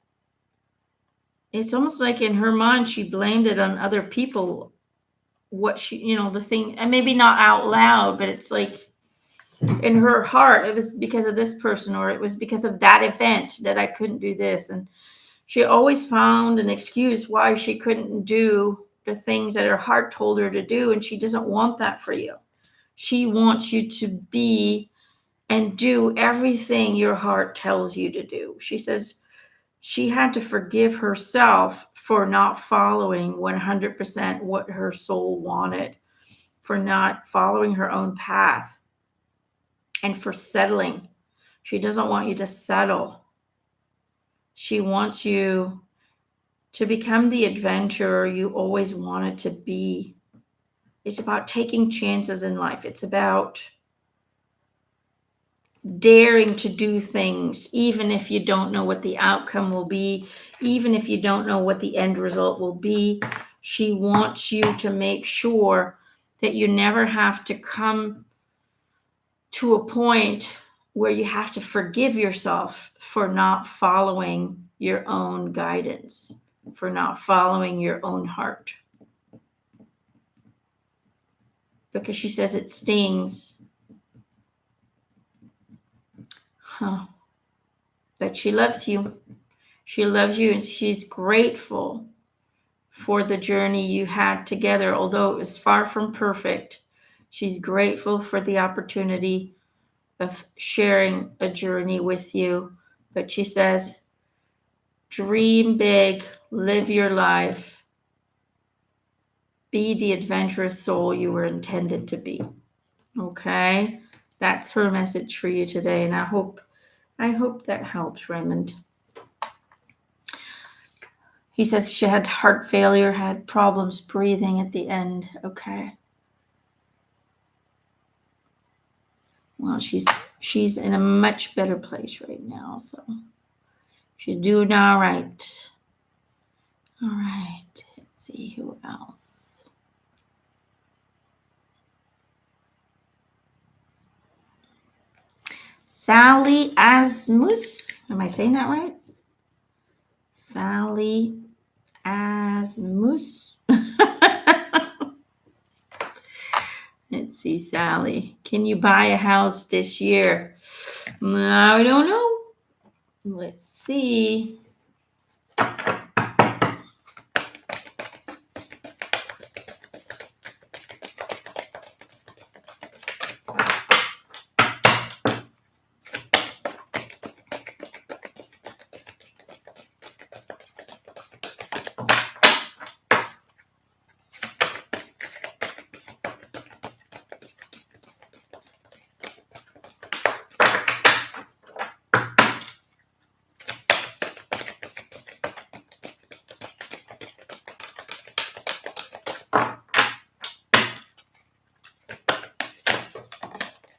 it's almost like in her mind she blamed it on other people, what she, the thing, and maybe not out loud, but it's like in her heart, it was because of this person, or it was because of that event that I couldn't do this. And she always found an excuse why she couldn't do the things that her heart told her to do, and she doesn't want that for you. She wants you to be and do everything your heart tells you to do. She says she had to forgive herself for not following 100% what her soul wanted, for not following her own path, and for settling. She doesn't want you to settle. She wants you to become the adventurer you always wanted to be. It's about taking chances in life. It's about daring to do things, even if you don't know what the outcome will be, even if you don't know what the end result will be. She wants you to make sure that you never have to come to a point where you have to forgive yourself for not following your own guidance, for not following your own heart. Because she says it stings. But she loves you. She loves you and she's grateful for the journey you had together, although it was far from perfect. She's grateful for the opportunity of sharing a journey with you. But she says, dream big, live your life, be the adventurous soul you were intended to be. Okay? That's her message for you today, and I hope that helps, Raymond. He says she had heart failure, had problems breathing at the end. Okay. Well, she's in a much better place right now, so she's doing all right. All right. Let's see who else. Sally Asmus. Am I saying that right? Sally Asmus. Let's see, Sally. Can you buy a house this year? I don't know. Let's see.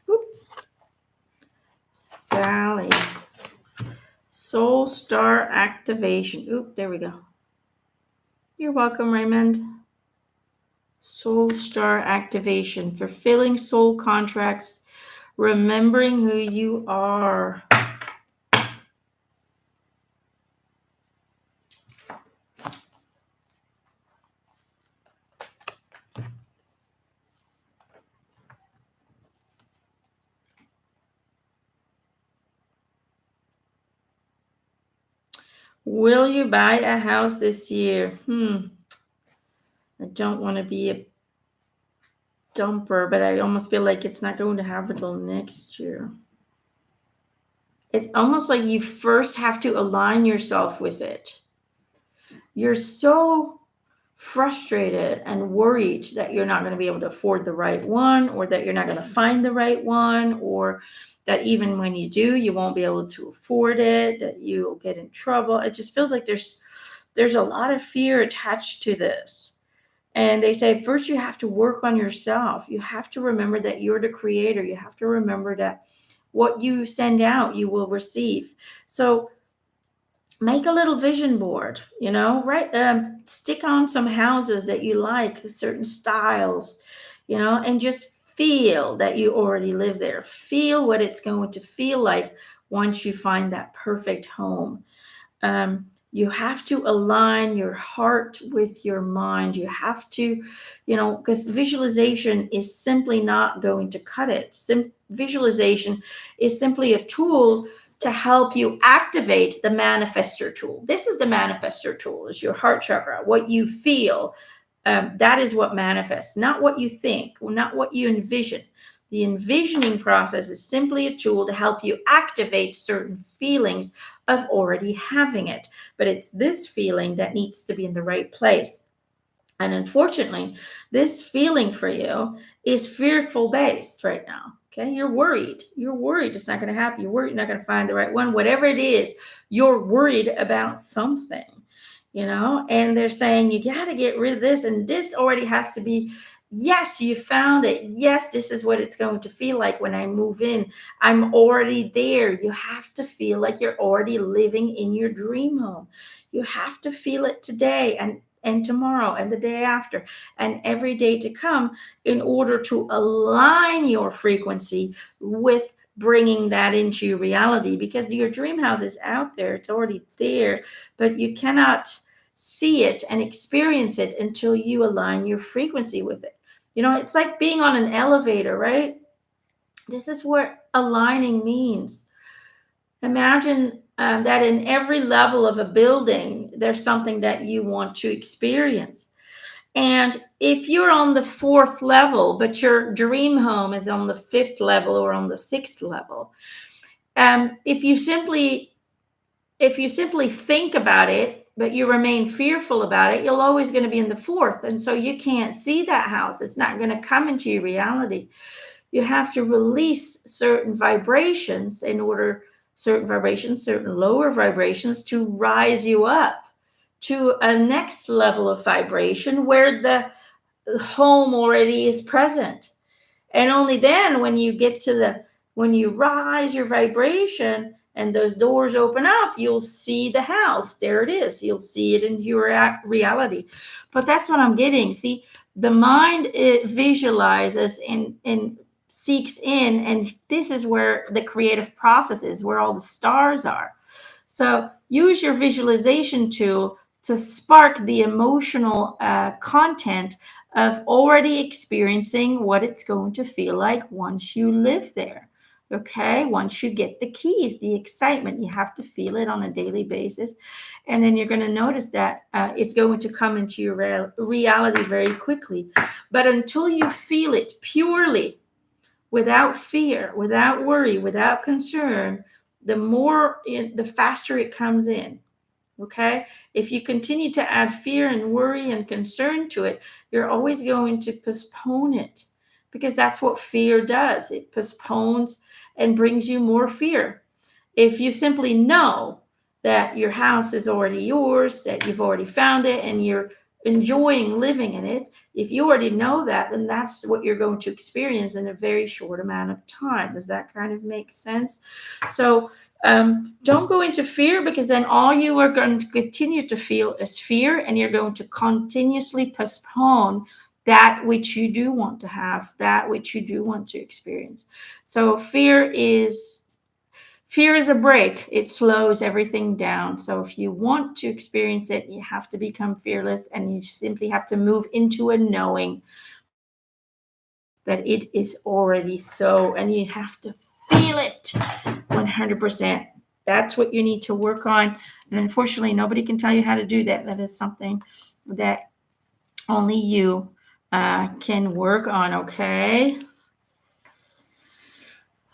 Oops. Sally. Soul Star Activation. Oop, there we go. You're welcome, Raymond. Soul Star Activation. Fulfilling soul contracts. Remembering who you are. Will you buy a house this year? I don't want to be a dumper, but I almost feel like it's not going to happen until next year. It's almost like you first have to align yourself with it. You're so frustrated and worried that you're not going to be able to afford the right one, or that you're not going to find the right one, or that even when you do, you won't be able to afford it, that you'll get in trouble. It just feels like there's a lot of fear attached to this. And they say, first, you have to work on yourself. You have to remember that you're the creator. You have to remember that what you send out, you will receive. So make a little vision board, stick on some houses that you like, certain styles, and just feel that you already live there. Feel what it's going to feel like once you find that perfect home. You have to align your heart with your mind. You have to, because visualization is simply not going to cut it. Visualization is simply a tool to help you activate the manifestor tool. This is the manifestor tool, is your heart chakra. What you feel, that is what manifests, not what you think, not what you envision. The envisioning process is simply a tool to help you activate certain feelings of already having it. But it's this feeling that needs to be in the right place. And unfortunately, this feeling for you is fearful based right now. Okay. You're worried. You're worried it's not going to happen. You're worried you're not going to find the right one. Whatever it is, you're worried about something, and they're saying you got to get rid of this. And this already has to be, yes, you found it. Yes, this is what it's going to feel like when I move in. I'm already there. You have to feel like you're already living in your dream home. You have to feel it today and tomorrow and the day after and every day to come, in order to align your frequency with bringing that into your reality. Because your dream house is out there, it's already there, but you cannot see it and experience it until you align your frequency with it. It's like being on an elevator, right? This is what aligning means. Imagine that in every level of a building, there's something that you want to experience. And if you're on the 4th level, but your dream home is on the 5th level or on the 6th level, if you simply think about it, but you remain fearful about it, you're always going to be in the 4th. And so you can't see that house. It's not going to come into your reality. You have to release certain vibrations certain lower vibrations to rise you up to a next level of vibration where the home already is present. And only then, when you rise your vibration and those doors open up, you'll see the house. There it is. You'll see it in your reality. But that's what I'm getting. See, the mind, it visualizes and seeks in, and this is where the creative process is, where all the stars are. So use your visualization tool to spark the emotional content of already experiencing what it's going to feel like once you live there. Okay, once you get the keys, the excitement, you have to feel it on a daily basis. And then you're going to notice that it's going to come into your reality very quickly. But until you feel it purely, without fear, without worry, without concern, the faster it comes in. Okay, if you continue to add fear and worry and concern to it, you're always going to postpone it, because that's what fear does. It postpones and brings you more fear. If you simply know that your house is already yours, that you've already found it and you're enjoying living in it, if you already know that, then that's what you're going to experience in a very short amount of time. Does that kind of make sense? So don't go into fear, because then all you are going to continue to feel is fear, and you're going to continuously postpone that which you do want to have, that which you do want to experience. So fear is a brake. It slows everything down. So if you want to experience it, you have to become fearless, and you simply have to move into a knowing that it is already so, and you have to feel it 100%. That's what you need to work on. And unfortunately, nobody can tell you how to do that. That is something that only you can work on, okay?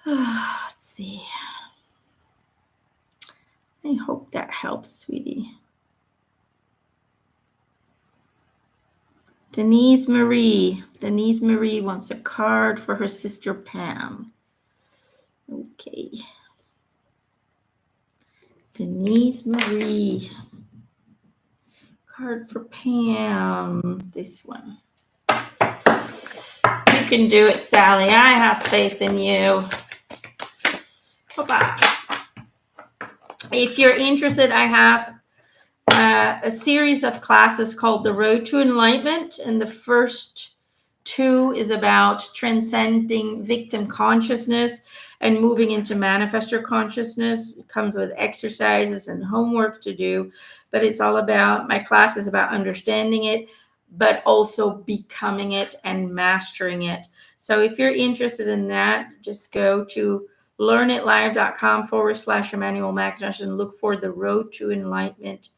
Let's see. I hope that helps, sweetie. Denise Marie wants a card for her sister Pam. Okay. Denise Marie. Card for Pam. This one. You can do it, Sally. I have faith in you. Bye-bye. If you're interested, I have a series of classes called The Road to Enlightenment, and the first 2 is about transcending victim consciousness and moving into manifestor consciousness. It comes with exercises and homework to do, but it's all about, my class is about understanding it, but also becoming it and mastering it. So if you're interested in that, just go to learnitlive.com/Emanuelle McIntosh and look for The Road to Enlightenment.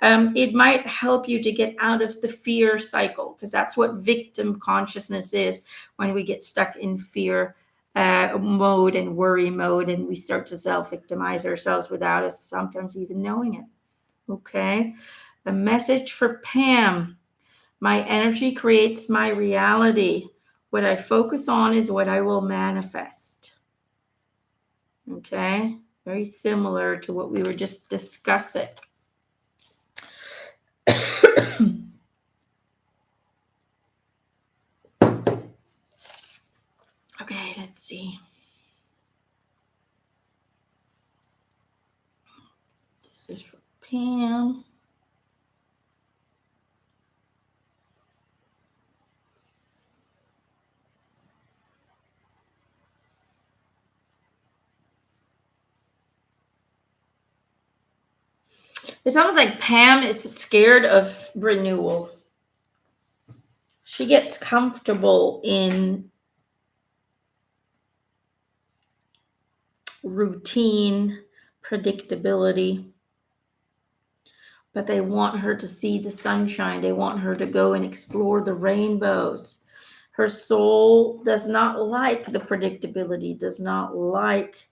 It might help you to get out of the fear cycle, because that's what victim consciousness is, when we get stuck in fear mode and worry mode, and we start to self-victimize ourselves without us sometimes even knowing it. Okay. A message for Pam. My energy creates my reality. What I focus on is what I will manifest. Okay. Very similar to what we were just discussing. Okay, let's see. This is for Pam. It's almost like Pam is scared of renewal. She gets comfortable in routine, predictability, but they want her to see the sunshine. They want her to go and explore the rainbows. Her soul does not like the predictability, does not like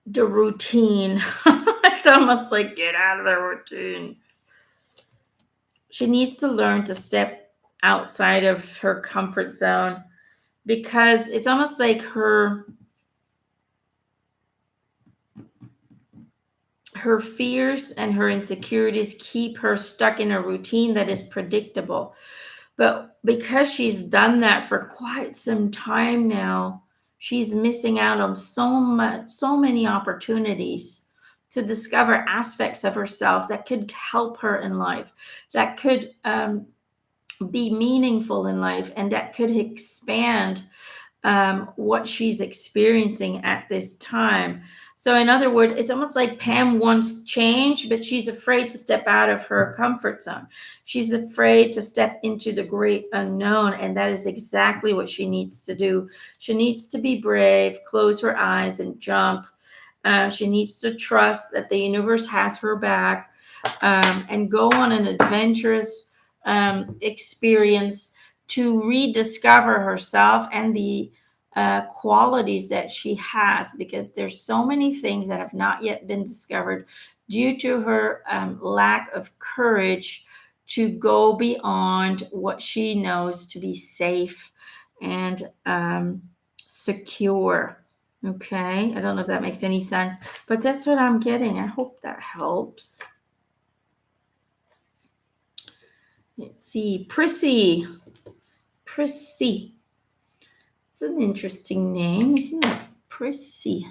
the routine. It's almost like get out of the routine. She needs to learn to step outside of her comfort zone, because it's almost like her fears and her insecurities keep her stuck in a routine that is predictable. But because she's done that for quite some time now, she's missing out on so many opportunities to discover aspects of herself that could help her in life, that could be meaningful in life, and that could expand what she's experiencing at this time. So, in other words, it's almost like Pam wants change, but she's afraid to step out of her comfort zone. She's afraid to step into the great unknown, and that is exactly what she needs to do. She needs to be brave, close her eyes, and jump. She needs to trust that the universe has her back, and go on an adventurous experience to rediscover herself and the qualities that she has, because there's so many things that have not yet been discovered due to her lack of courage to go beyond what she knows to be safe and secure. Okay, I don't know if that makes any sense, but that's what I'm getting. I hope that helps. Let's see, Prissy. Prissy. It's an interesting name, isn't it? Prissy.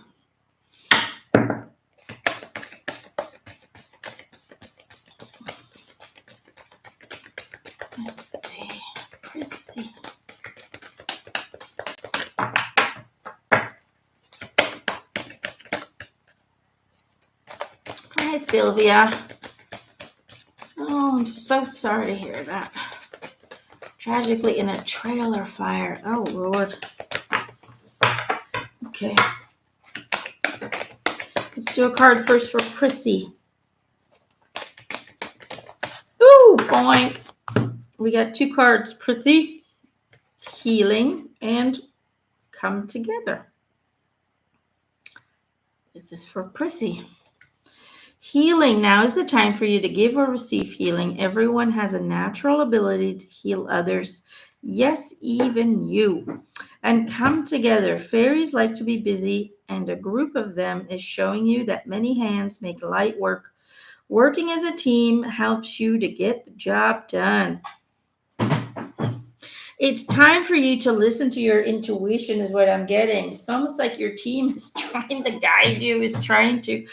Let's see, Prissy. Hi, Sylvia. Oh, I'm so sorry to hear that. Tragically in a trailer fire. Oh, Lord. Okay. Let's do a card first for Prissy. Ooh, boink. We got two cards, Prissy, healing, and come together. This is for Prissy. Healing. Now is the time for you to give or receive healing. Everyone has a natural ability to heal others. Yes, even you. And come together. Fairies like to be busy, and a group of them is showing you that many hands make light work. Working as a team helps you to get the job done. It's time for you to listen to your intuition, is what I'm getting. It's almost like your team is trying to guide you, is trying to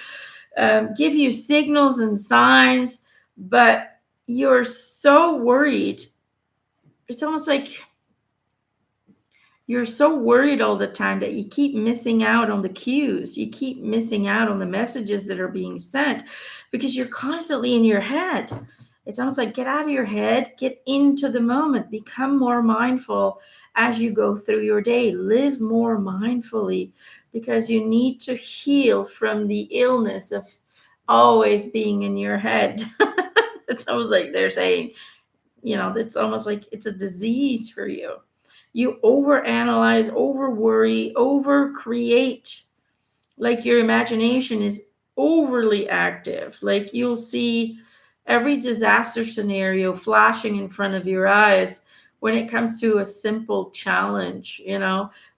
give you signals and signs, but you're so worried. It's almost like you're so worried all the time that you keep missing out on the cues. You keep missing out on the messages that are being sent because you're constantly in your head. It's almost like get out of your head, get into the moment, become more mindful as you go through your day. Live more mindfully, because you need to heal from the illness of always being in your head. It's almost like they're saying, it's almost like it's a disease for you. You overanalyze, over worry, over create. Like your imagination is overly active. Like you'll see every disaster scenario flashing in front of your eyes when it comes to a simple challenge,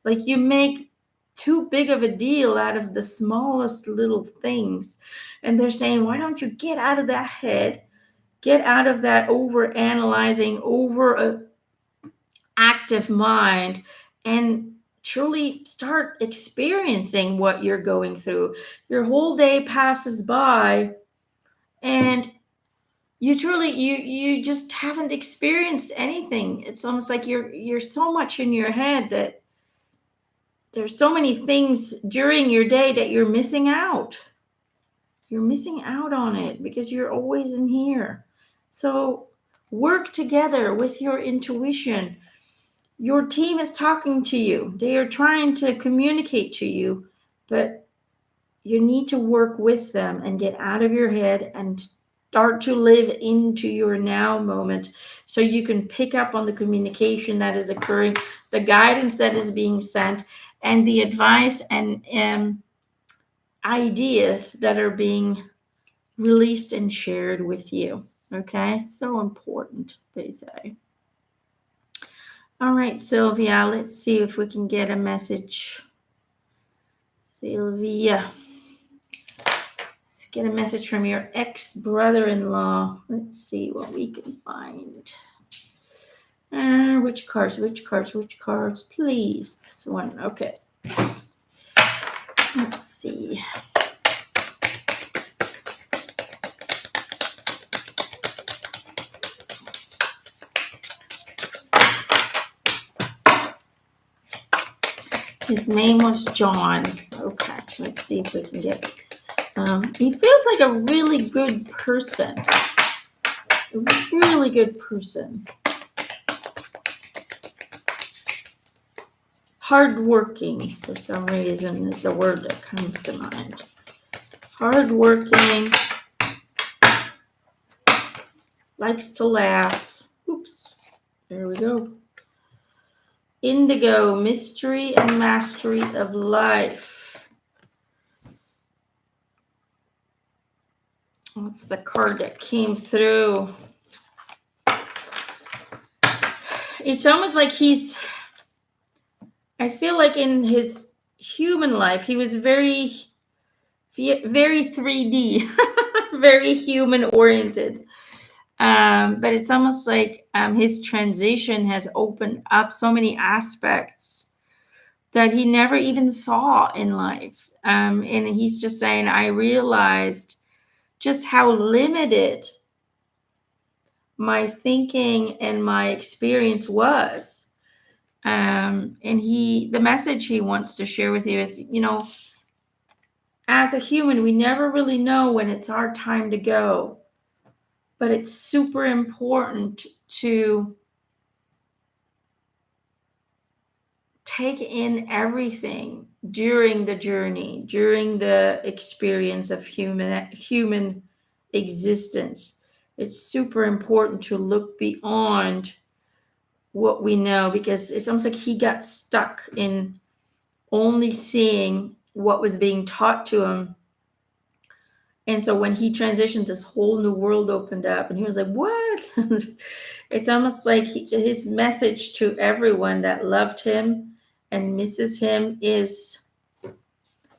like you make too big of a deal out of the smallest little things. And they're saying, why don't you get out of that head, get out of that over analyzing, over active mind, and truly start experiencing what you're going through. Your whole day passes by and you just haven't experienced anything. It's almost like you're so much in your head that there's so many things during your day that you're missing out. You're missing out on it because you're always in here. So work together with your intuition. Your team is talking to you. They are trying to communicate to you, but you need to work with them and get out of your head and start to live into your now moment, so you can pick up on the communication that is occurring, the guidance that is being sent, and the advice and ideas that are being released and shared with you. Okay, so important, they say. All right, Sylvia, let's see if we can get a message. Sylvia, let's get a message from your ex-brother-in-law. Let's see what we can find. Which cards, please? This one, okay. Let's see. His name was John. Okay, let's see if we can get. He feels like a really good person. A really good person. Hardworking, for some reason, is the word that comes to mind. Hardworking. Likes to laugh. Oops. There we go. Indigo, mystery and mastery of life. That's the card that came through. It's almost like I feel like in his human life, he was very, very 3D, very human oriented. But it's almost like his transition has opened up so many aspects that he never even saw in life. And he's just saying, I realized just how limited my thinking and my experience was. And the message he wants to share with you is, as a human, we never really know when it's our time to go. But it's super important to take in everything during the journey, during the experience of human existence. It's super important to look beyond what we know, because it's almost like he got stuck in only seeing what was being taught to him. And so when he transitioned, this whole new world opened up, and he was like, what? It's almost like his message to everyone that loved him and misses him is,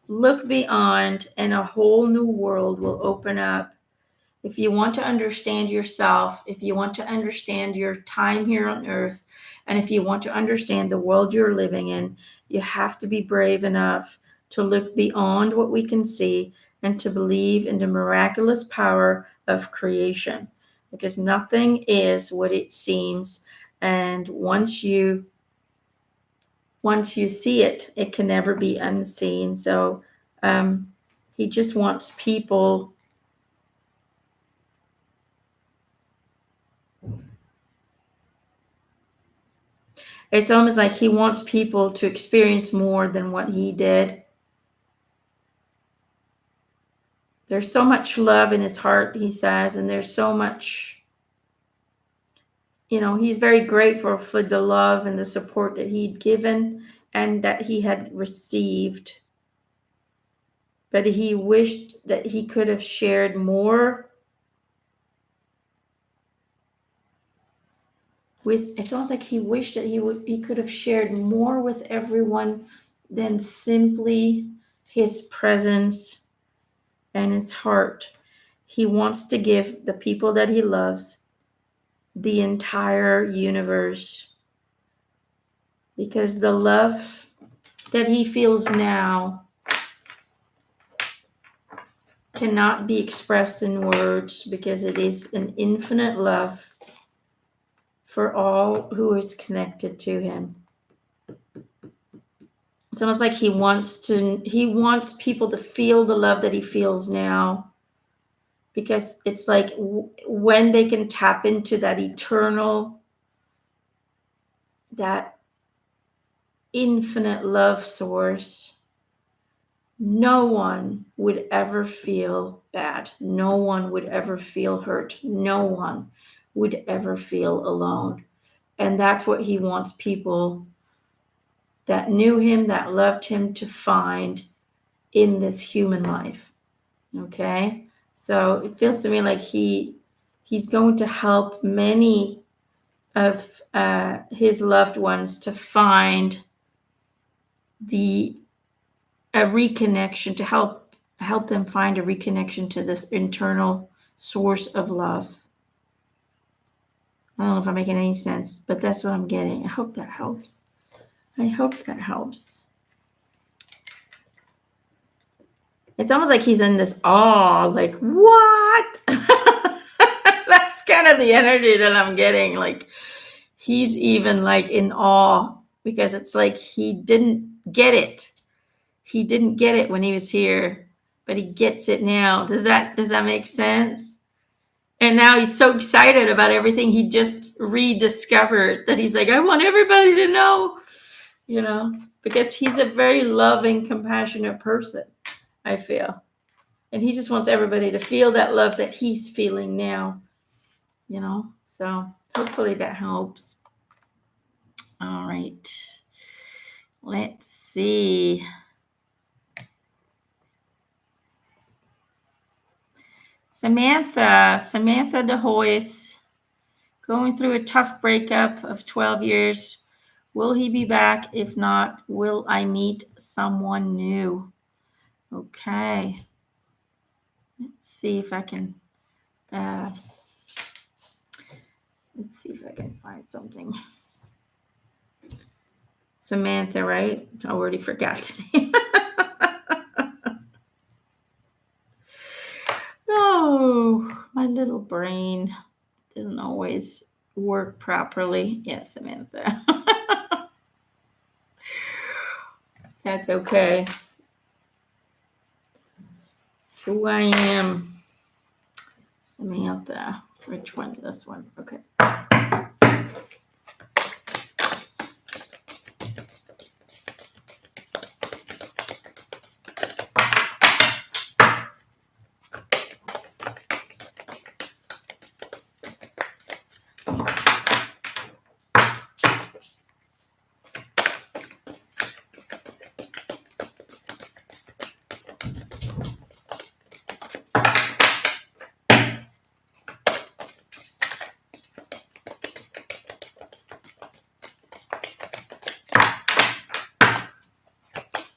look beyond, and a whole new world will open up. If you want to understand yourself, if you want to understand your time here on earth, and if you want to understand the world you're living in, you have to be brave enough to look beyond what we can see and to believe in the miraculous power of creation, because nothing is what it seems. And once you see it, it can never be unseen. So he just wants people. It's almost like he wants people to experience more than what he did. There's so much love in his heart, he says, and there's so much, he's very grateful for the love and the support that he'd given and that he had received. But he wished that he could have shared more with, it's almost like he wished that he could have shared more with everyone than simply his presence and his heart. He wants to give the people that he loves the entire universe, because the love that he feels now cannot be expressed in words, because it is an infinite love for all who is connected to him. It's almost like he wants people to feel the love that he feels now, because it's like when they can tap into that eternal, that infinite love source, no one would ever feel bad. No one would ever feel hurt. No one would ever feel alone. And that's what he wants people that knew him, that loved him, to find in this human life. Okay? So it feels to me like he's going to help many of his loved ones to find a reconnection, to help them find a reconnection to this internal source of love. I don't know if I'm making any sense, but that's what I'm getting. I hope that helps. I hope that helps. It's almost like he's in this awe, like, what? That's kind of the energy that I'm getting. Like, he's even like in awe, because it's like he didn't get it. He didn't get it when he was here, but he gets it now. Does that make sense? And now he's so excited about everything he just rediscovered that he's like, I want everybody to know, because he's a very loving, compassionate person, I feel. And he just wants everybody to feel that love that he's feeling now, So hopefully that helps. All right. Let's see. Samantha DeHoyce, going through a tough breakup of 12 years. Will he be back? If not, will I meet someone new? Okay. Let's see if I can find something. Samantha, right? I already forgot the name. Oh, my little brain doesn't always work properly. Yes, Samantha. That's okay. It's who I am. Samantha. Which one? This one. Okay.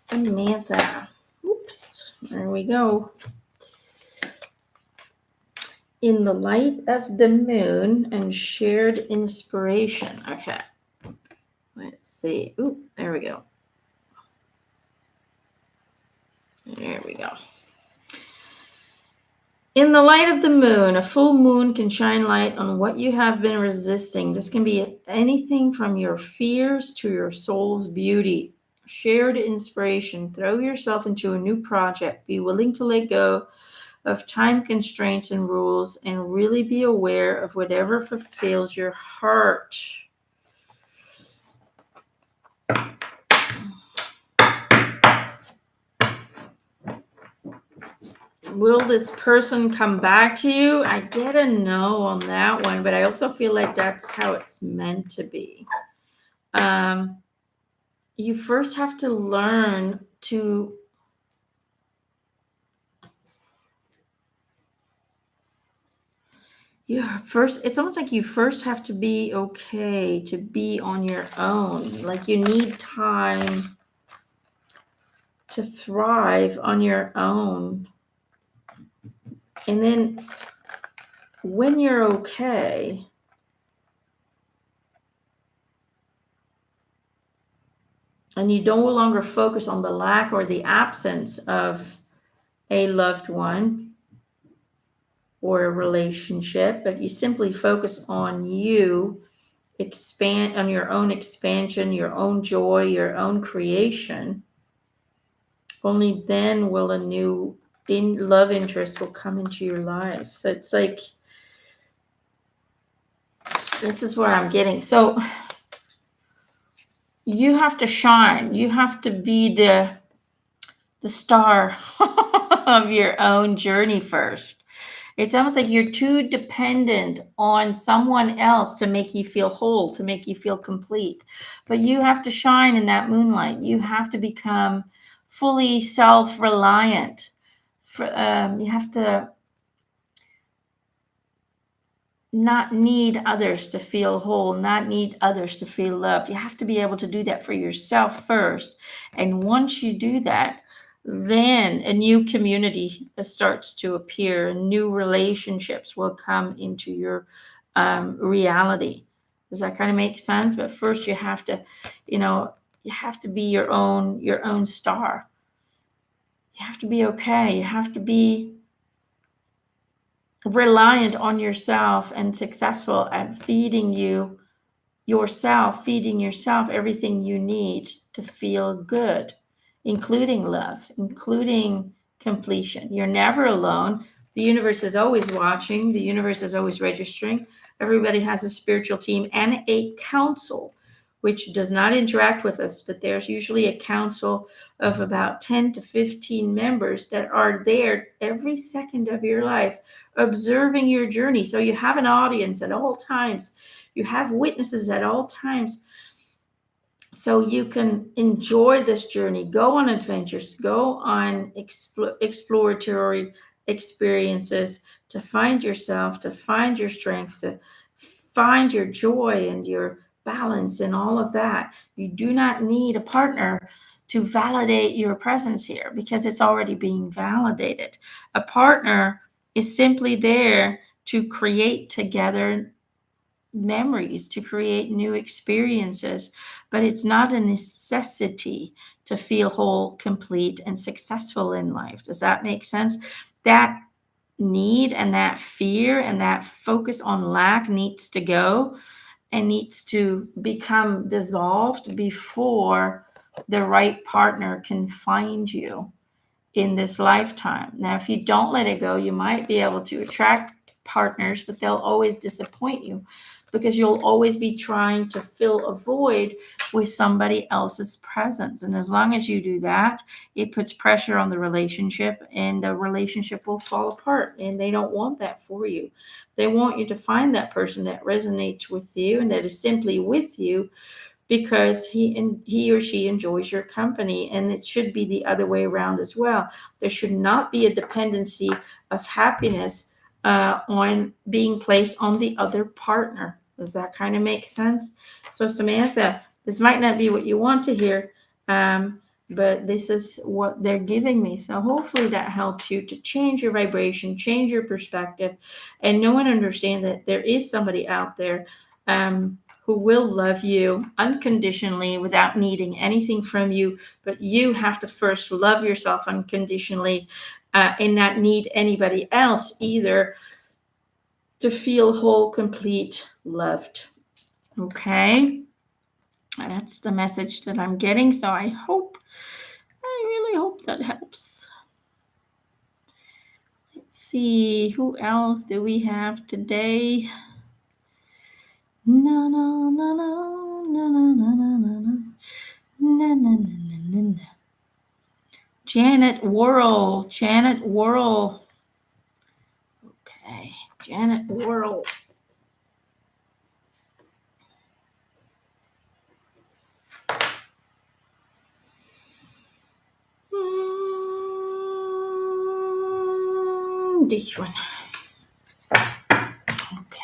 Samantha. Oops. There we go. In the light of the moon and shared inspiration. Okay. Let's see. Ooh, there we go. There we go. In the light of the moon, a full moon can shine light on what you have been resisting. This can be anything from your fears to your soul's beauty. Shared inspiration. Throw yourself into a new project. Be willing to let go of time constraints and rules, and really be aware of whatever fulfills your heart. Will this person come back to you? I get a no on that one, but I also feel like that's how it's meant to be. You first have to learn to it's almost like you first have to be okay to be on your own. Like you need time to thrive on your own. And then when you're okay, and you no longer focus on the lack or the absence of a loved one or a relationship, but you simply focus on you, expand on your own expansion, your own joy, your own creation, only then will a new love interest will come into your life. So it's like, this is what I'm getting. So you have to shine. You have to be the the star of your own journey first. It's almost like you're too dependent on someone else to make you feel whole, to make you feel complete. But you have to shine in that moonlight. You have to become fully self reliant. You have to not need others to feel whole, not need others to feel loved. You have to be able to do that for yourself first. And once you do that, then a new community starts to appear, new relationships will come into your reality. Does that kind of make sense? But first you have to, you have to be your own star. You have to be okay. You have to be reliant on yourself and successful at feeding yourself everything you need to feel good, including love, including completion. You're never alone. The universe is always watching, the universe is always registering. Everybody has a spiritual team and a council, which does not interact with us, but there's usually a council of about 10 to 15 members that are there every second of your life, observing your journey. So you have an audience at all times. You have witnesses at all times, so you can enjoy this journey, go on adventures, go on exploratory experiences to find yourself, to find your strength, to find your joy and your balance and all of that. You do not need a partner to validate your presence here because it's already being validated. A partner is simply there to create together memories, to create new experiences, but it's not a necessity to feel whole, complete, and successful in life. Does that make sense? That need and that fear and that focus on lack needs to go and needs to become dissolved before the right partner can find you in this lifetime. Now, if you don't let it go, you might be able to attract partners, but they'll always disappoint you because you'll always be trying to fill a void with somebody else's presence. And as long as you do that, it puts pressure on the relationship and the relationship will fall apart. And they don't want that for you. They want you to find that person that resonates with you and that is simply with you because he or she enjoys your company, and it should be the other way around as well. There should not be a dependency of happiness on being placed on the other partner. Does that kind of make sense? So Samantha, this might not be what you want to hear, but this is what they're giving me. So hopefully that helps you to change your vibration, change your perspective, and know and understand that there is somebody out there who will love you unconditionally without needing anything from you. But you have to first love yourself unconditionally and not need anybody else either to feel whole, complete, loved. Okay? That's the message that I'm getting. So I really hope that helps. Let's see, who else do we have today? No, no, no, no, no, no, no, no, no. No, no, no, no, no, no. Janet Worrell. Okay, Janet Worrell. This one. Okay.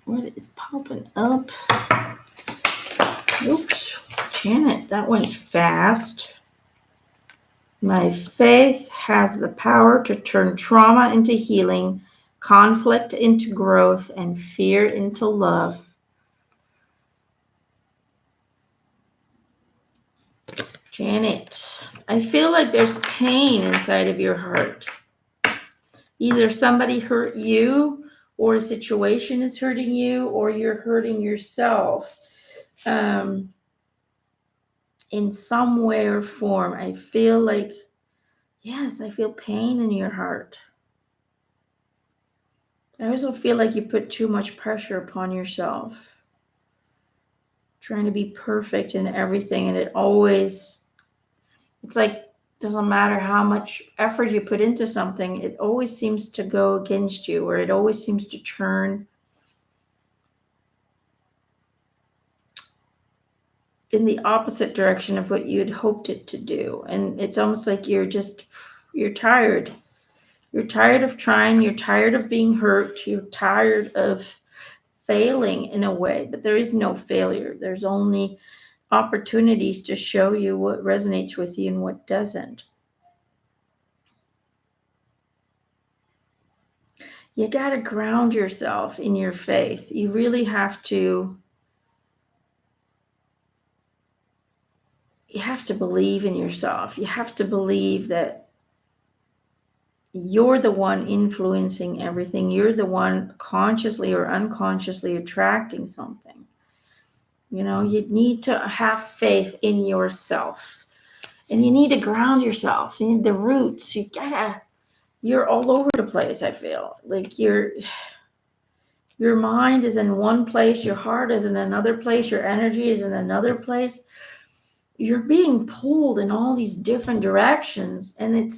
What is popping up? Oops, Janet, that went fast. My faith has the power to turn trauma into healing, conflict into growth, and fear into love. Janet, I feel like there's pain inside of your heart. Either somebody hurt you, or a situation is hurting you, or you're hurting yourself. In some way or form, I feel like, yes, I feel pain in your heart. I also feel like you put too much pressure upon yourself. trying to be perfect in everything. And it's like, doesn't matter how much effort you put into something, it always seems to go against you, or it always seems to turn in the opposite direction of what you had hoped it to do. And it's almost like you're tired. You're tired of trying, you're tired of being hurt, you're tired of failing in a way, but there is no failure. There's only opportunities to show you what resonates with you and what doesn't. You got to ground yourself in your faith. You really have to. You have to believe in yourself. You have to believe that you're the one influencing everything. You're the one consciously or unconsciously attracting something. You know, you need to have faith in yourself. And you need to ground yourself. You need the roots. You're all over the place, I feel. Like your mind is in one place, your heart is in another place, your energy is in another place. You're being pulled in all these different directions, and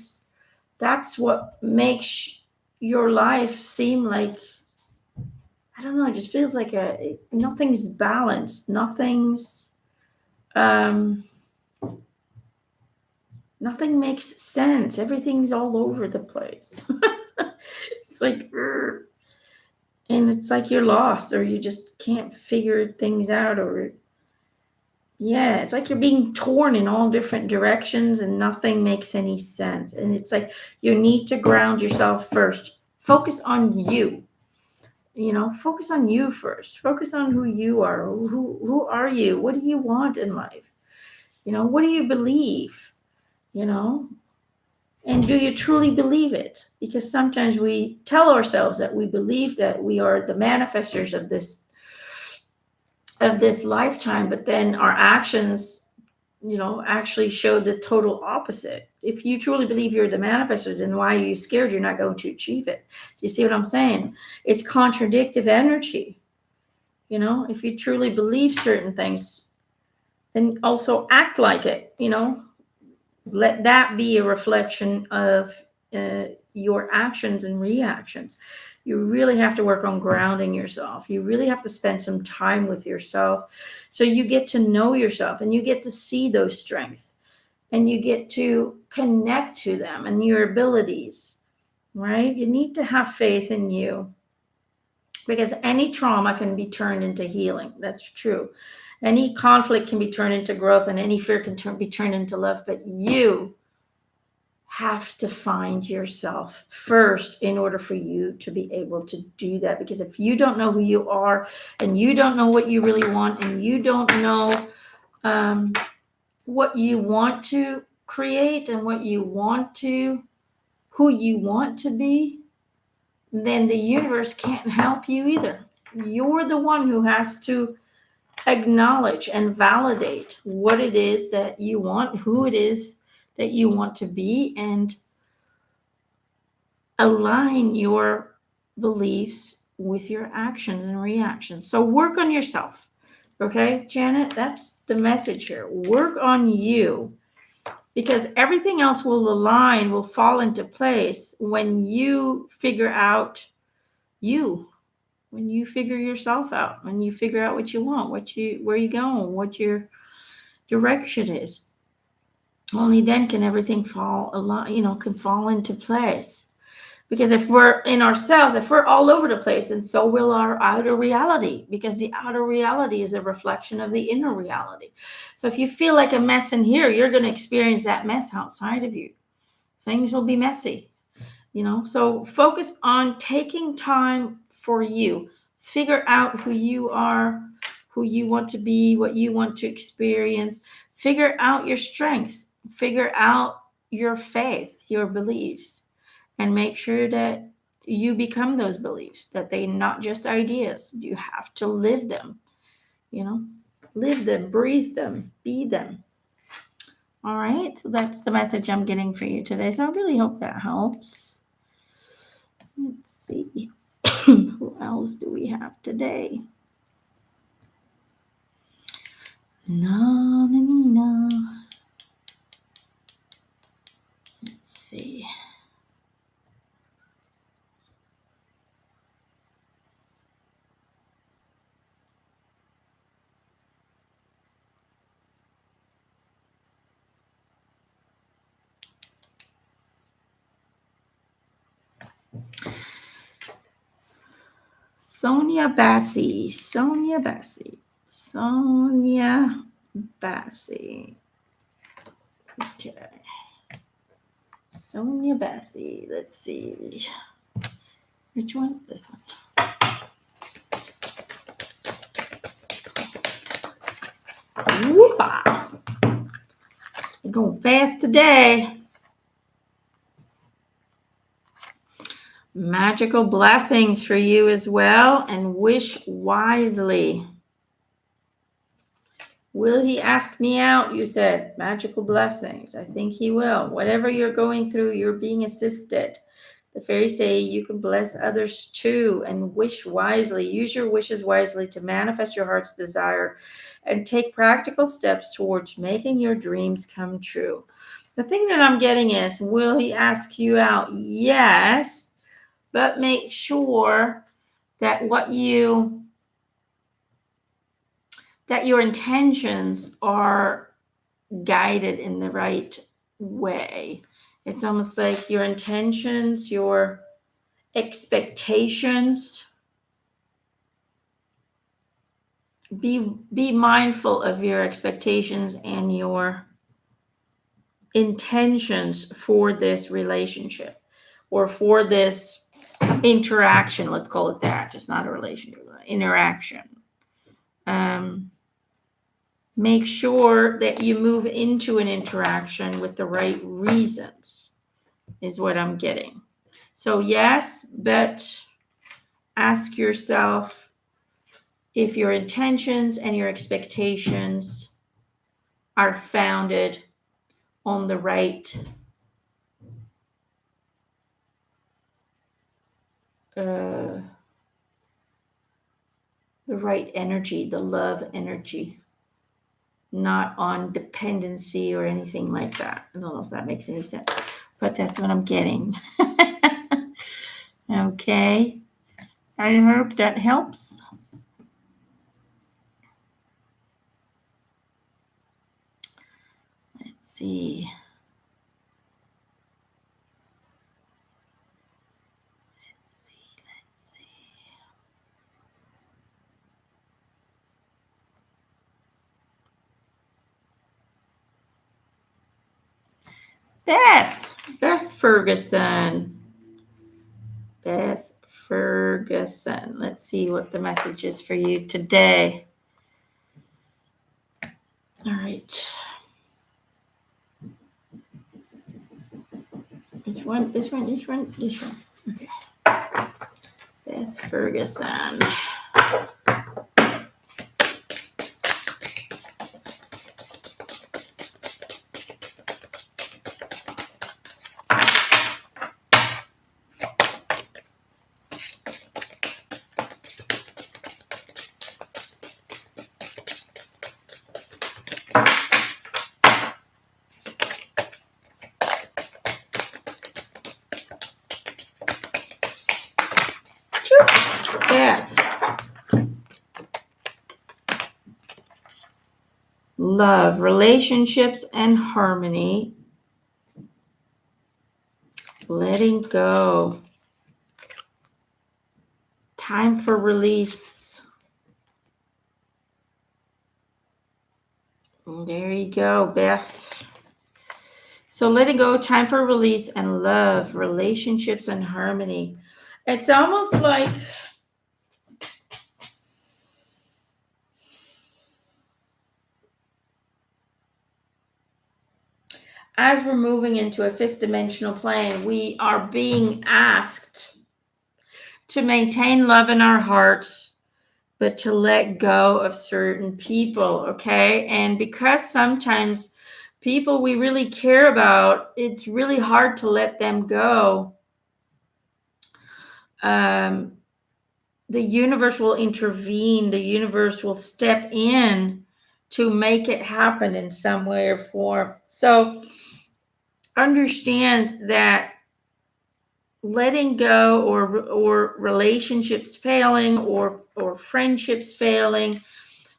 that's what makes your life seem like, I don't know, it just feels like nothing's balanced, um nothing makes sense, everything's all over the place. It's like, and it's like you're lost, or you just can't figure things out, or yeah, it's like you're being torn in all different directions and nothing makes any sense. And it's like you need to ground yourself first. Focus on you. Focus on you first. Focus on who you are. Who are you? What do you want in life? What do you believe? You know, and do you truly believe it? Because sometimes we tell ourselves that we believe that we are the manifestors of this lifetime, but then our actions actually show the total opposite. If you truly believe you're the manifestor, then why are you scared you're not going to achieve it? Do you see what I'm saying? It's contradictive energy. If you truly believe certain things, then also act like it. Let that be a reflection of your actions and reactions. You really have to work on grounding yourself. You really have to spend some time with yourself so you get to know yourself and you get to see those strengths and you get to connect to them and your abilities, right? You need to have faith in you, because any trauma can be turned into healing. That's true. Any conflict can be turned into growth, and any fear can be turned into love. But you have to find yourself first in order for you to be able to do that. Because if you don't know who you are, and you don't know what you really want, and you don't know what you want to create and who you want to be, then the universe can't help you either. You're the one who has to acknowledge and validate what it is that you want, who it is that you want to be, and align your beliefs with your actions and reactions. So work on yourself. Okay, Janet, that's the message here. Work on you, because everything else will fall into place when you figure out you, when you figure yourself out, when you figure out what you want, where you going, what your direction is. Only then can everything can fall into place. Because if we're in ourselves, if we're all over the place, then so will our outer reality, because the outer reality is a reflection of the inner reality. So if you feel like a mess in here, you're going to experience that mess outside of you. Things will be messy, So focus on taking time for you. Figure out who you are, who you want to be, what you want to experience. Figure out your strengths. Figure out your faith, your beliefs. And make sure that you become those beliefs, that they're not just ideas. You have to live them, live them, breathe them, be them. All right. So that's the message I'm getting for you today. So I really hope that helps. Let's see. Who else do we have today? No, no, no, no. Let's see. Sonia Bassi. Sonia Bassi. Sonia Bassi. Okay. Sonia Bassi. Let's see. Which one? This one. Whoopah. We're going fast today. Magical blessings for you as well, and wish wisely. Will he ask me out? You said magical blessings. I think he will. Whatever you're going through, you're being assisted. The fairies say you can bless others too and wish wisely. Use your wishes wisely to manifest your heart's desire and take practical steps towards making your dreams come true. The thing that I'm getting is, will he ask you out? Yes, but make sure that that your intentions are guided in the right way. It's almost like your intentions, your expectations. Be mindful of your expectations and your intentions for this relationship or for this interaction. Let's call it that. It's not a relationship, interaction. Make sure that you move into an interaction with the right reasons, is what I'm getting. So, yes, but ask yourself if your intentions and your expectations are founded on the right energy, the love energy, not on dependency or anything like that. I don't know if that makes any sense, but that's what I'm getting. Okay. I hope that helps. Let's see. Beth Ferguson. Beth Ferguson. Let's see what the message is for you today. All right. Which one? This one, this one, this one. Okay. Beth Ferguson. Beth. Love, relationships, and harmony. Letting go. Time for release. There you go, Beth. So letting go, time for release, and love, relationships, and harmony. It's almost like as we're moving into a fifth dimensional plane, we are being asked to maintain love in our hearts, but to let go of certain people, okay? And because sometimes people we really care about, it's really hard to let them go. The universe will intervene, the universe will step in to make it happen in some way or form. So understand that letting go, or relationships failing, or friendships failing,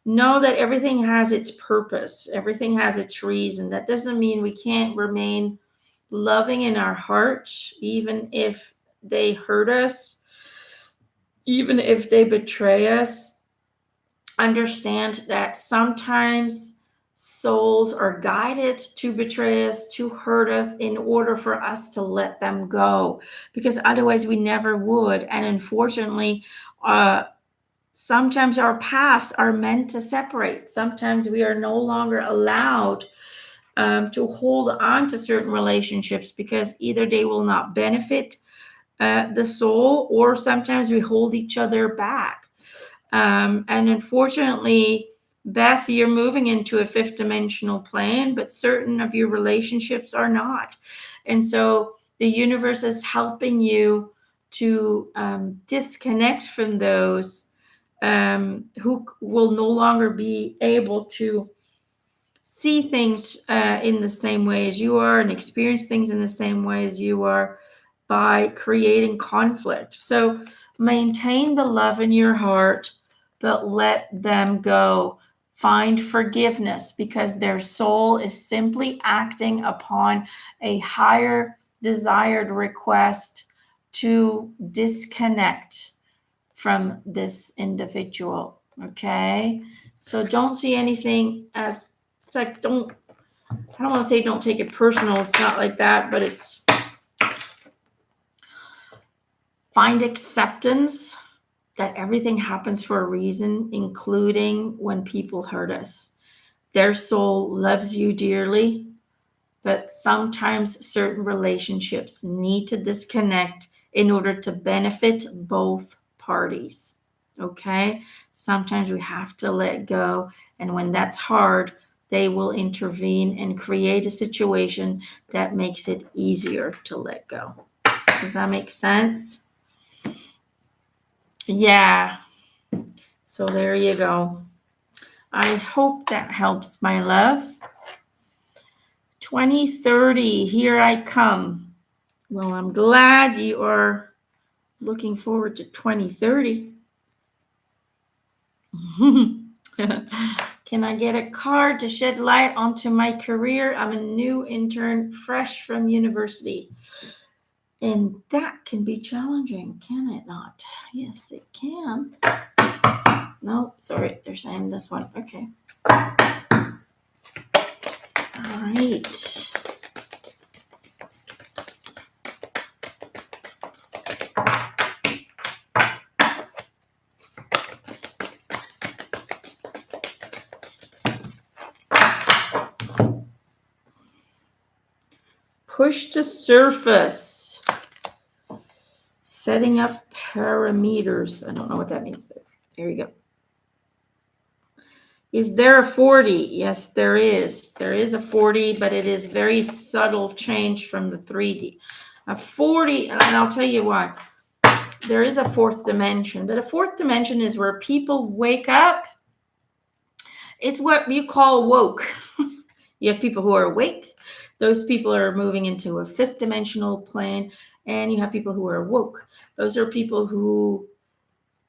know that everything has its purpose, everything has its reason. That doesn't mean we can't remain loving in our hearts, even if they hurt us, even if they betray us. Understand that sometimes souls are guided to betray us, to hurt us, in order for us to let them go, because otherwise we never would. And unfortunately, sometimes our paths are meant to separate. Sometimes we are no longer allowed to hold on to certain relationships, because either they will not benefit the soul, or sometimes we hold each other back. And unfortunately, Beth, you're moving into a fifth dimensional plane, but certain of your relationships are not. And so the universe is helping you to disconnect from those who will no longer be able to see things in the same way as you are, and experience things in the same way as you are, by creating conflict. So maintain the love in your heart, but let them go. Find forgiveness, because their soul is simply acting upon a higher desired request to disconnect from this individual. Okay, so don't see anything as, it's like, I don't want to say don't take it personal, it's not like that, but it's find acceptance that everything happens for a reason, including when people hurt us. Their soul loves you dearly, but sometimes certain relationships need to disconnect in order to benefit both parties. Okay? Sometimes we have to let go, and when that's hard, they will intervene and create a situation that makes it easier to let go. Does that make sense? Yeah. So there you go. I hope that helps, my love. 2030, here I come. Well, I'm glad you are looking forward to 2030. Can I get a card to shed light onto my career? I'm a new intern, fresh from university. And that can be challenging, can it not? Yes, it can. No, sorry, they're saying this one. Okay. All right. Push to surface. Setting up parameters. I don't know what that means, but here we go. Is there a 40? Yes, there is. There is a 40, but it is very subtle change from the 3D. A 40, and I'll tell you why. There is a fourth dimension, but a fourth dimension is where people wake up. It's what you call woke. You have people who are awake. Those people are moving into a fifth dimensional plane, and you have people who are woke. Those are people who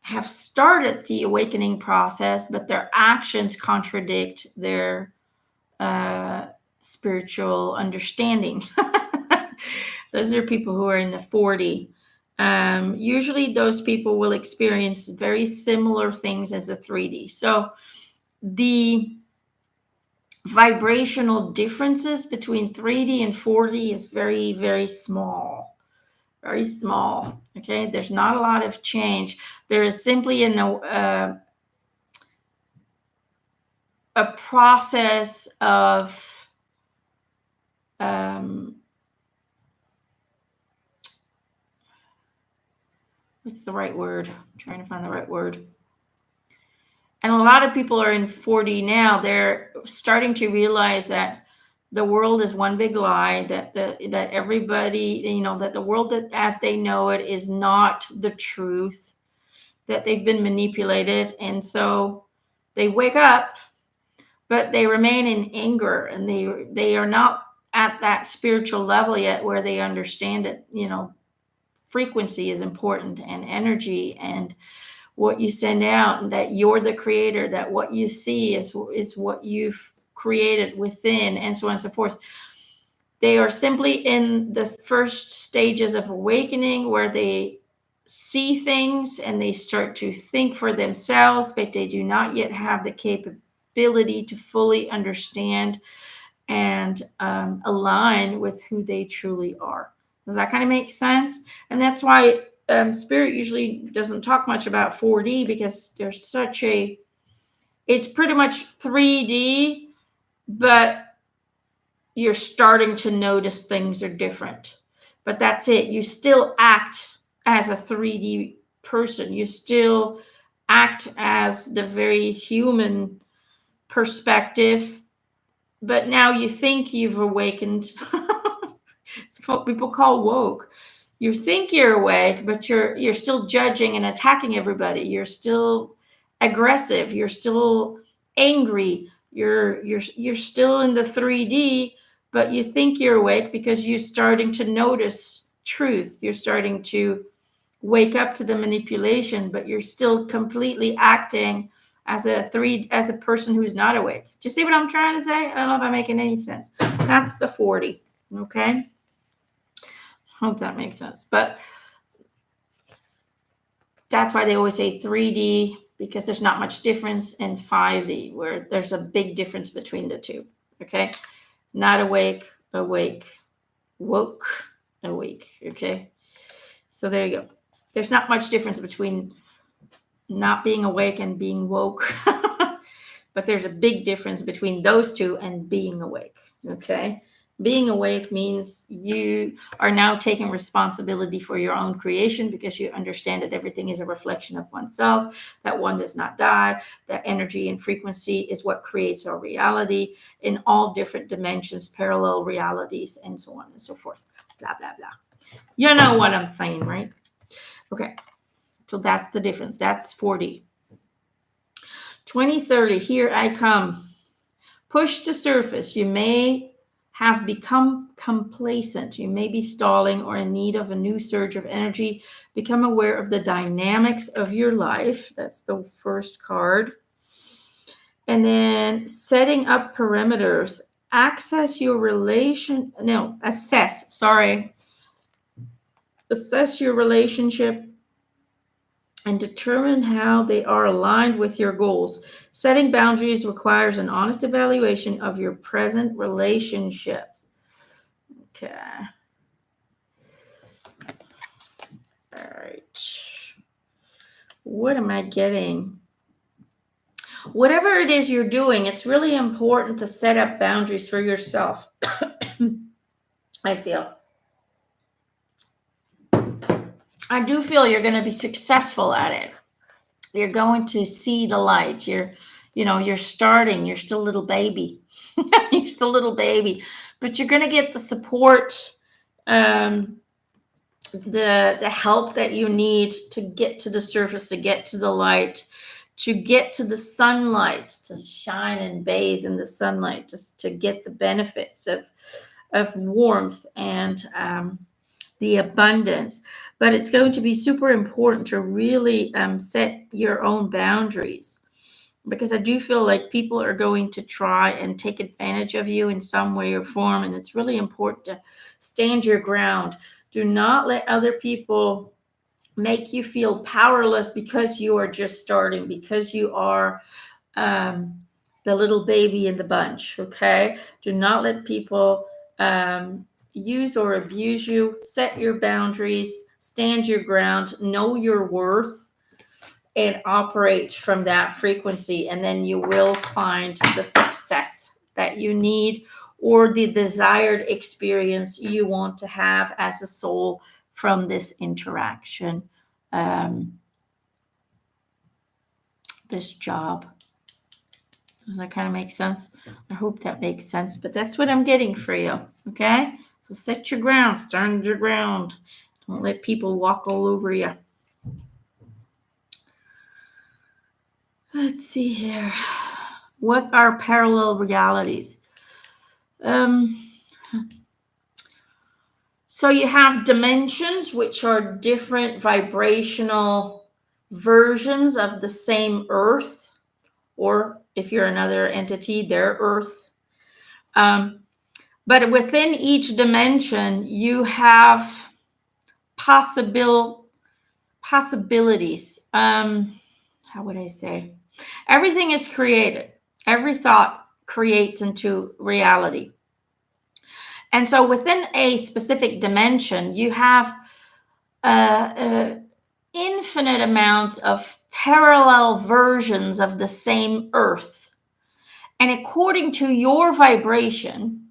have started the awakening process, but their actions contradict their spiritual understanding. Those are people who are in the 40. Usually those people will experience very similar things as a 3D. So the vibrational differences between 3D and 4D is very, very small. Very small. Okay, there's not a lot of change. There is simply a process of what's the right word? I'm trying to find the right word. And a lot of people are in 4D now. They're starting to realize that the world is one big lie, that everybody, that the world that as they know it is not the truth, that they've been manipulated. And so they wake up but they remain in anger, and they are not at that spiritual level yet where they understand it. Frequency is important, and energy, and what you send out, and that you're the creator, that what you see is what you've created within, and so on and so forth. They are simply in the first stages of awakening, where they see things and they start to think for themselves, but they do not yet have the capability to fully understand and align with who they truly are. Does that kind of make sense? And that's why Spirit usually doesn't talk much about 4D, because there's it's pretty much 3D, but you're starting to notice things are different. But that's it. You still act as a 3D person. You still act as the very human perspective, but now you think you've awakened. It's what people call woke. You think you're awake, but you're still judging and attacking everybody. You're still aggressive. You're still angry. You're still in the 3D, but you think you're awake because you're starting to notice truth. You're starting to wake up to the manipulation, but you're still completely acting as a person who's not awake. Do you see what I'm trying to say? I don't know if I'm making any sense. That's the 40. Okay. Hope that makes sense. But that's why they always say 3D, because there's not much difference in 5D, where there's a big difference between the two. Okay. Not awake, awake, woke, awake. Okay. So there you go. There's not much difference between not being awake and being woke. But there's a big difference between those two and being awake. Okay. Being awake means you are now taking responsibility for your own creation, because you understand that everything is a reflection of oneself, that one does not die, that energy and frequency is what creates our reality in all different dimensions, parallel realities, and so on and so forth. Blah, blah, blah. You know what I'm saying, right? Okay. So that's the difference. That's 4D. 2030, here I come. Push to surface. You may have become complacent. You may be stalling or in need of a new surge of energy. Become aware of the dynamics of your life. That's the first card. And then setting up perimeters. Assess your relationship and determine how they are aligned with your goals. Setting boundaries requires an honest evaluation of your present relationships. Okay. All right. What am I getting? Whatever it is you're doing, it's really important to set up boundaries for yourself. I do feel you're going to be successful at it. You're going to see the light. You're starting. You're still a little baby. You're still a little baby, but you're going to get the support, the help that you need to get to the surface, to get to the light, to get to the sunlight, to shine and bathe in the sunlight, just to get the benefits of warmth and the abundance. But it's going to be super important to really set your own boundaries, because I do feel like people are going to try and take advantage of you in some way or form. And it's really important to stand your ground. Do not let other people make you feel powerless because you are just starting, because you are the little baby in the bunch. Okay. Do not let people use or abuse you. Set your boundaries, stand your ground, know your worth, and operate from that frequency. And then you will find the success that you need, or the desired experience you want to have as a soul from this interaction, this job. Does that kind of make sense? I hope that makes sense, but that's what I'm getting for you. Okay. So set your ground, stand your ground. Don't let people walk all over you. Let's see here. What are parallel realities? So you have dimensions, which are different vibrational versions of the same Earth, or if you're another entity, their Earth. But within each dimension, you have possibilities. How would I say? Everything is created. Every thought creates into reality. And so within a specific dimension, you have infinite amounts of parallel versions of the same Earth. And according to your vibration,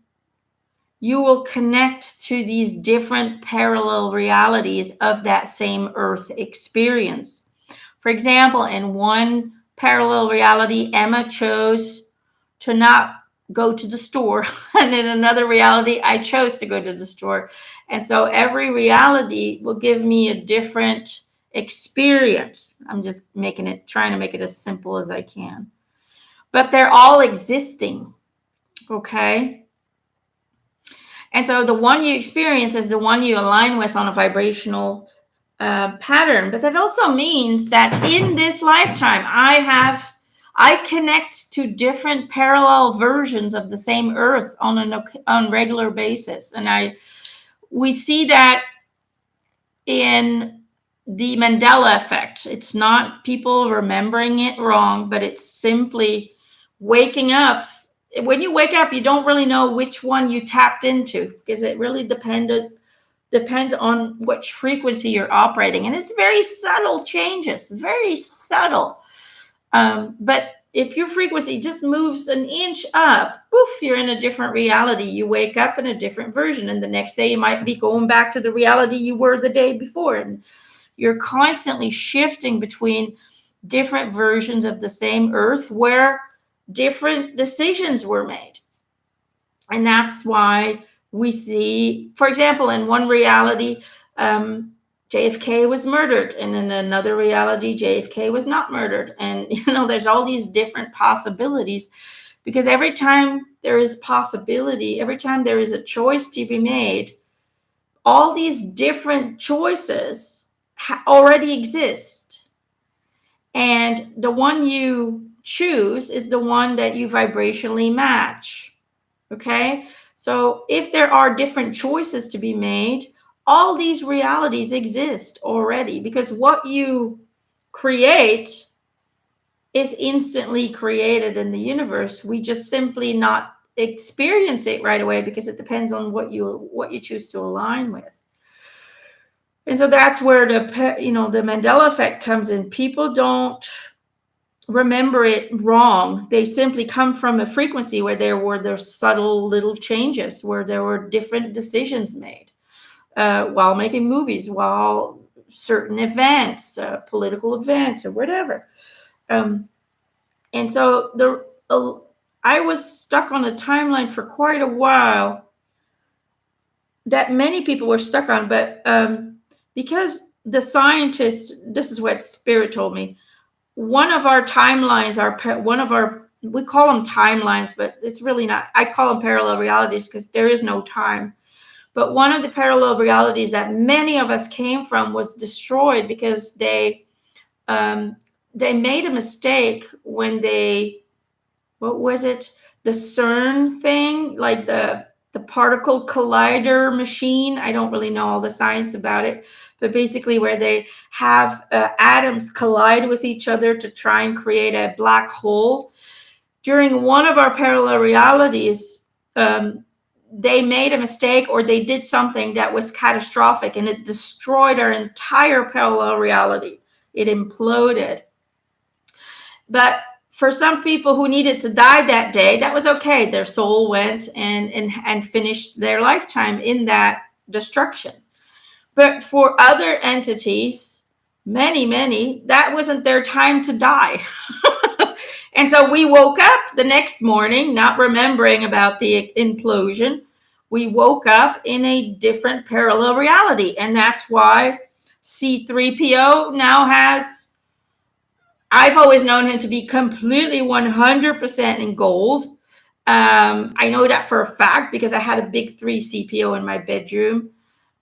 you will connect to these different parallel realities of that same Earth experience. For example, in one parallel reality, Emma chose to not go to the store. And in another reality, I chose to go to the store. And so every reality will give me a different experience. I'm just trying to make it as simple as I can. But they're all existing. Okay. And so the one you experience is the one you align with on a vibrational pattern. But that also means that in this lifetime, I connect to different parallel versions of the same Earth on regular basis. And we see that in the Mandela effect. It's not people remembering it wrong, but it's simply waking up. When you wake up, you don't really know which one you tapped into, because it really depends on which frequency you're operating. And it's very subtle changes, very subtle. But if your frequency just moves an inch up, poof, you're in a different reality. You wake up in a different version. And the next day you might be going back to the reality you were the day before. And you're constantly shifting between different versions of the same Earth where different decisions were made. And that's why we see, for example, in one reality, JFK was murdered, and in another reality, JFK was not murdered. And, there's all these different possibilities, because every time there is possibility, every time there is a choice to be made, all these different choices already exist. And the one you choose is the one that you vibrationally match. Okay? So if there are different choices to be made, all these realities exist already, because what you create is instantly created in the universe. We just simply not experience it right away, because it depends on what you choose to align with. And so that's where the Mandela effect comes in. People don't remember it wrong. They simply come from a frequency where there were subtle little changes, where there were different decisions made while making movies, while certain events, political events or whatever. And so I was stuck on a timeline for quite a while that many people were stuck on, but because the scientists, this is what Spirit told me, one of our timelines, we call them timelines, but it's really not. I call them parallel realities because there is no time. But one of the parallel realities that many of us came from was destroyed because they made a mistake when what was it? The CERN thing, like the particle collider machine. I don't really know all the science about it, but basically where they have atoms collide with each other to try and create a black hole. During one of our parallel realities, they made a mistake, or they did something that was catastrophic, and it destroyed our entire parallel reality. It imploded. But for some people who needed to die that day, that was okay. Their soul went and finished their lifetime in that destruction. But for other entities, many, that wasn't their time to die. And so we woke up the next morning, not remembering about the implosion. We woke up in a different parallel reality. And that's why C3PO now has I've always known him to be completely 100% in gold. I know that for a fact because I had a big 3CPO in my bedroom.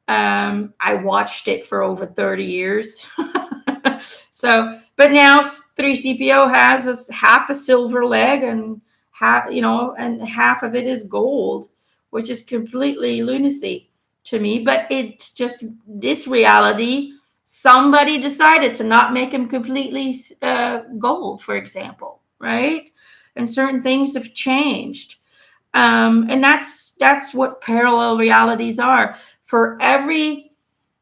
I watched it for over 30 years. So, but now 3CPO has half a silver leg and half, and half of it is gold, which is completely lunacy to me. But it's just this reality. Somebody decided to not make him completely gold, for example, right? And certain things have changed. And that's what parallel realities are. For every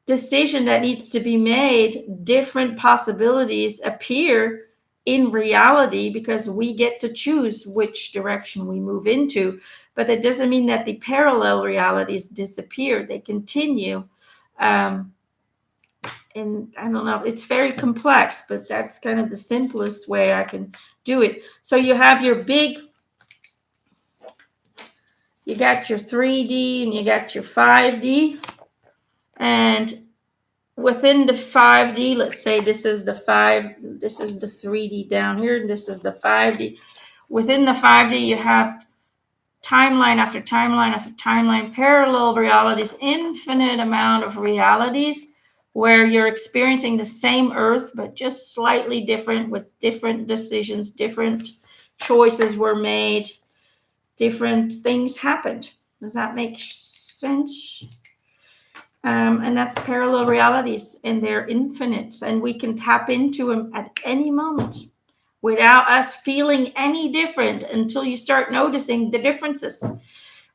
decision that needs to be made, different possibilities appear in reality because we get to choose which direction we move into. But that doesn't mean that the parallel realities disappear, they continue. And I don't know, it's very complex, but that's kind of the simplest way I can do it. So you have your big, you got your 3D and you got your 5D. And within the 5D, let's say this is the 3D down here, and this is the 5D. Within the 5D, you have timeline after timeline after timeline, parallel realities, infinite amount of realities where you're experiencing the same Earth, but just slightly different with different decisions, different choices were made, different things happened. Does that make sense? And that's parallel realities, and they're infinite, and we can tap into them at any moment without us feeling any different until you start noticing the differences,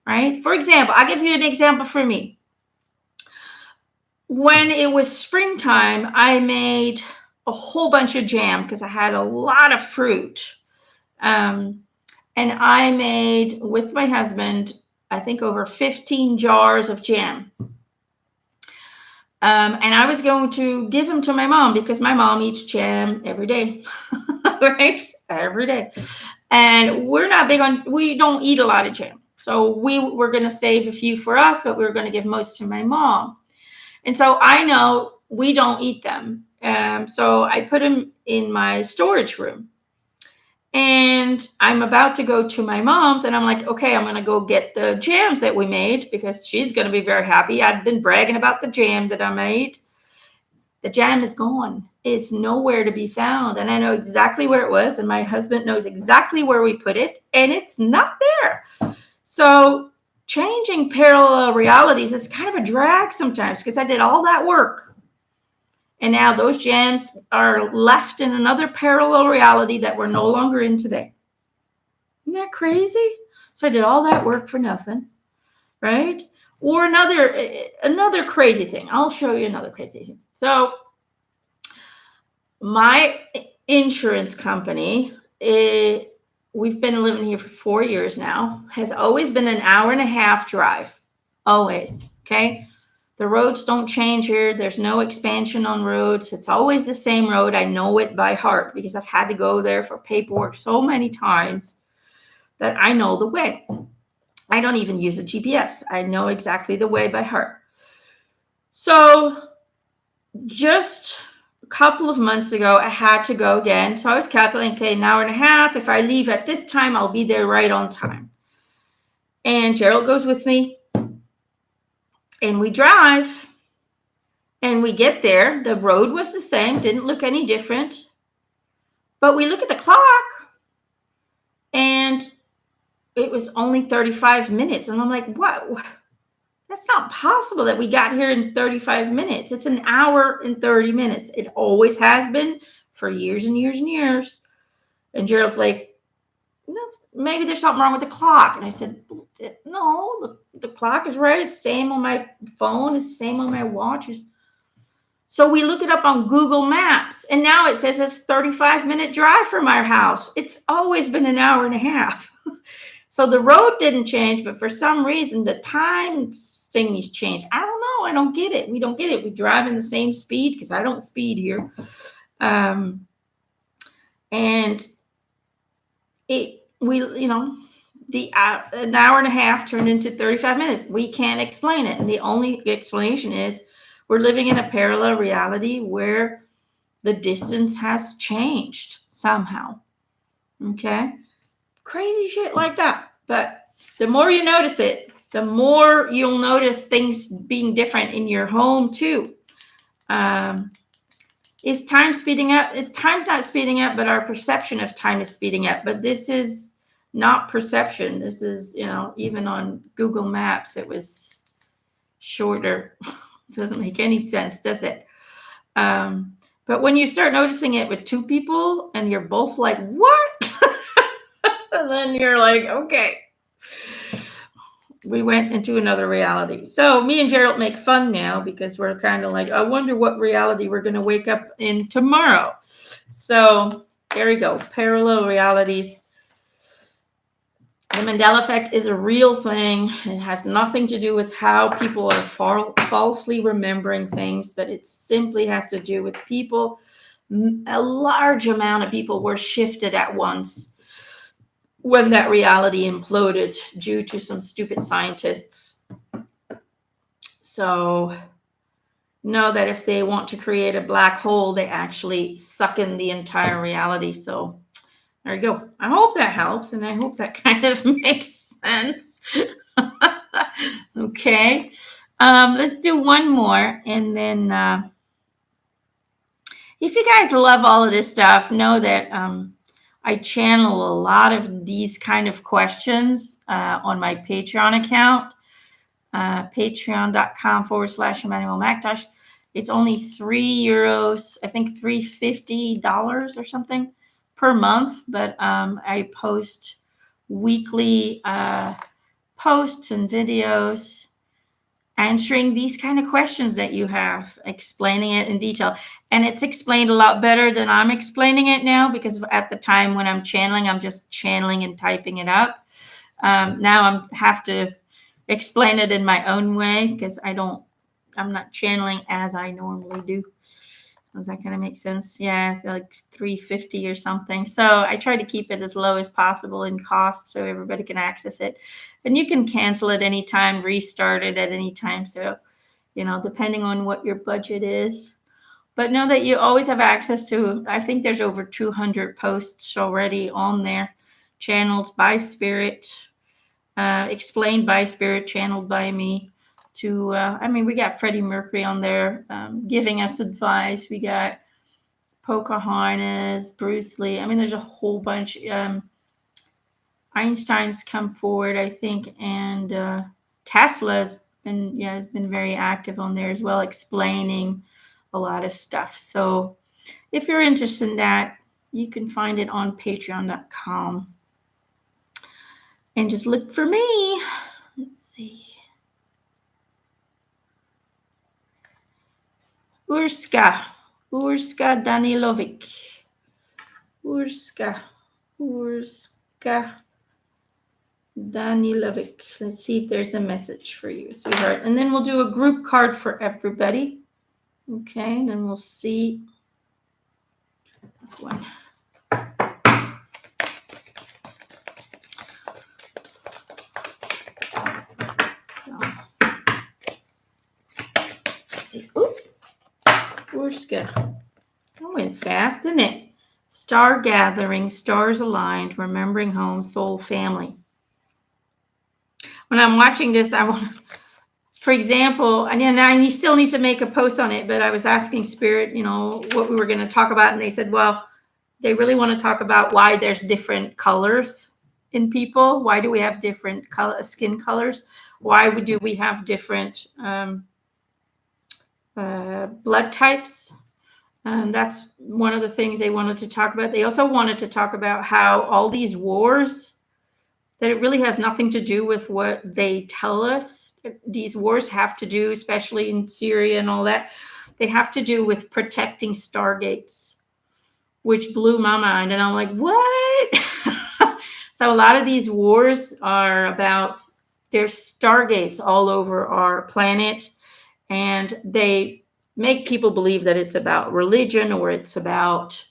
right? For example, I'll give you an example for me. When it was springtime, I made a whole bunch of jam because I had a lot of fruit. And I made, with my husband, I think over 15 jars of jam. And I was going to give them to my mom because my mom eats jam every day, right? Every day. And we're not big on, we don't eat a lot of jam. So we were going to save a few for us, but we were going to give most to my mom. And so I know we don't eat them. So I put them in my storage room. And I'm about to go to my mom's, and I'm like, okay, I'm going to go get the jams that we made because she's going to be very happy. I'd been bragging about the jam that I made. The jam is gone. It's nowhere to be found. And I know exactly where it was, and my husband knows exactly where we put it, and it's not there. So changing parallel realities is kind of a drag sometimes because I did all that work. And now those jams are left in another parallel reality that we're no longer in today. Isn't that crazy? So I did all that work for nothing, right? Or another crazy thing. I'll show you another crazy thing. So my insurance company, we've been living here for 4 years now, has always been an hour and a half drive. Always, okay? The roads don't change here. There's no expansion on roads. It's always the same road. I know it by heart because I've had to go there for paperwork so many times that I know the way. I don't even use a GPS. I know exactly the way by heart. So just a couple of months ago, I had to go again. So I was calculating, okay, an hour and a half. If I leave at this time, I'll be there right on time. And Gerald goes with me. And we drive. And we get there. The road was the same, didn't look any different. But we look at the clock, and it was only 35 minutes. And I'm like, what? That's not possible that we got here in 35 minutes. It's an hour and 30 minutes. It always has been for years and years and years. And Gerald's like, no, maybe there's something wrong with the clock. And I said, no, the clock is right. It's the same on my phone. It's the same on my watch. So we look it up on Google Maps, and now it says it's 35-minute drive from our house. It's always been an hour and a half. So the road didn't change, but for some reason, the time thingies changed. I don't know. I don't get it. We don't get it. We drive in the same speed because I don't speed here. And an hour and a half turned into 35 minutes. We can't explain it. And the only explanation is we're living in a parallel reality where the distance has changed somehow. Okay. Crazy shit like that. But the more you notice it, the more you'll notice things being different in your home too. Is time speeding up? Time's not speeding up, but our perception of time is speeding up. But this is not perception. This is, even on Google Maps, it was shorter. It doesn't make any sense, does it? But when you start noticing it with two people and you're both like, what? And then you're like, okay. We went into another reality. So me and Gerald make fun now because we're kind of like, I wonder what reality we're going to wake up in tomorrow. So there we go. Parallel realities. The Mandela effect is a real thing. It has nothing to do with how people are falsely remembering things, but it simply has to do with people. A large amount of people were shifted at once when that reality imploded due to some stupid scientists. So know that if they want to create a black hole, they actually suck in the entire reality. So there you go. I hope that helps, and I hope that kind of makes sense. Okay. Let's do one more, and then if you guys love all of this stuff, know that I channel a lot of these kind of questions on my Patreon account, patreon.com/Emanuelle McIntosh. It's only €3, I think $350 or something per month, but I post weekly posts and videos answering these kind of questions that you have, explaining it in detail. And it's explained a lot better than I'm explaining it now, because at the time when I'm channeling, I'm just channeling and typing it up. Now I have to explain it in my own way because I'm not channeling as I normally do. Does that kind of make sense? Yeah, I feel like $350 or something. So I try to keep it as low as possible in cost so everybody can access it. And you can cancel it anytime, restart it at any time. So, depending on what your budget is. But know that you always have access to, I think there's over 200 posts already on there, channeled by Spirit, explained by Spirit, channeled by me. We got Freddie Mercury on there giving us advice. We got Pocahontas, Bruce Lee. There's a whole bunch. Einstein's come forward, I think, and Tesla's has been very active on there as well, explaining a lot of stuff. So if you're interested in that, you can find it on patreon.com. And just look for me. Let's see. Urska Danilovic. Urska Danilovic. Let's see if there's a message for you, sweetheart. And then we'll do a group card for everybody. Okay, and then we'll see this one. So, let's see. Oop. Urska. That went fast, didn't it? Star gathering, stars aligned, remembering home, soul, family. When I'm watching this, I want, for example, and I still need to make a post on it, but I was asking Spirit, what we were going to talk about, and they said, well, they really want to talk about why there's different colors in people. Why do we have different skin colors? Why do we have different blood types? That's one of the things they wanted to talk about. They also wanted to talk about how all these wars, that it really has nothing to do with what they tell us. These wars have to do, especially in Syria and all that, they have to do with protecting stargates, which blew my mind. And I'm like, what? So a lot of these wars are about, there's stargates all over our planet, and they make people believe that it's about religion or it's about,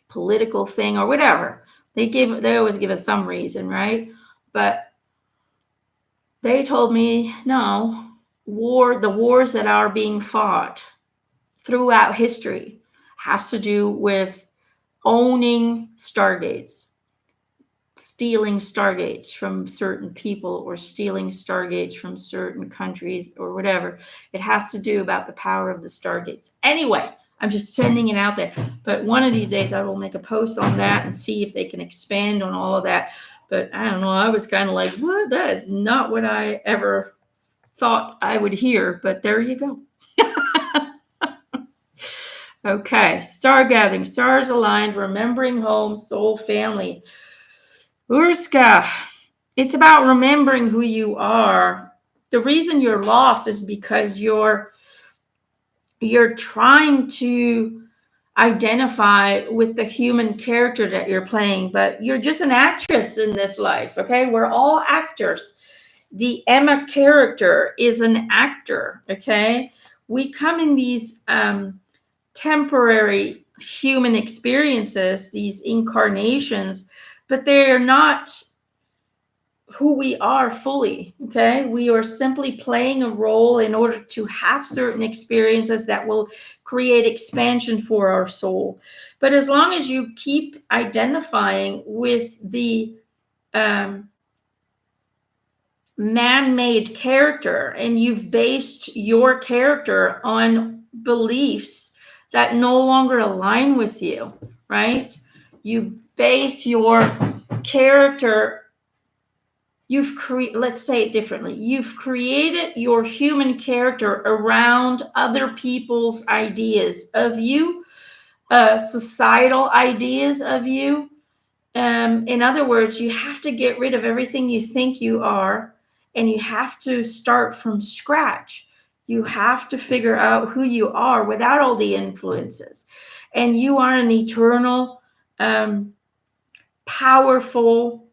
political thing or whatever. They always give us some reason, right? But they told me, no, the wars that are being fought throughout history has to do with owning stargates, stealing stargates from certain people or stealing stargates from certain countries or whatever. It has to do about the power of the stargates. Anyway, I'm just sending it out there. But one of these days I will make a post on that and see if they can expand on all of that. But I don't know. I was kind of like, what? That is not what I ever thought I would hear. But there you go. Okay. Star gathering, stars aligned, remembering home, soul, family. Urska, it's about remembering who you are. The reason you're lost is because you're trying to identify with the human character that you're playing, but you're just an actress in this life, okay? We're all actors. The Emma character is an actor, okay? We come in these temporary human experiences, these incarnations, but they're not who we are fully, okay? We are simply playing a role in order to have certain experiences that will create expansion for our soul. But as long as you keep identifying with the man-made character and you've based your character on beliefs that no longer align with you, right? You base your character, let's say it differently. You've created your human character around other people's ideas of you, societal ideas of you. In other words, you have to get rid of everything you think you are, and you have to start from scratch. You have to figure out who you are without all the influences. And you are an eternal, powerful,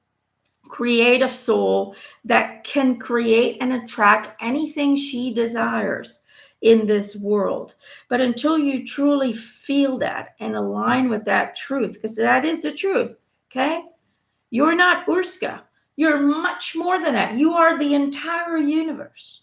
creative soul that can create and attract anything she desires in this world. But until you truly feel that and align with that truth, because that is the truth, okay? You're not Urska. You're much more than that. You are the entire universe.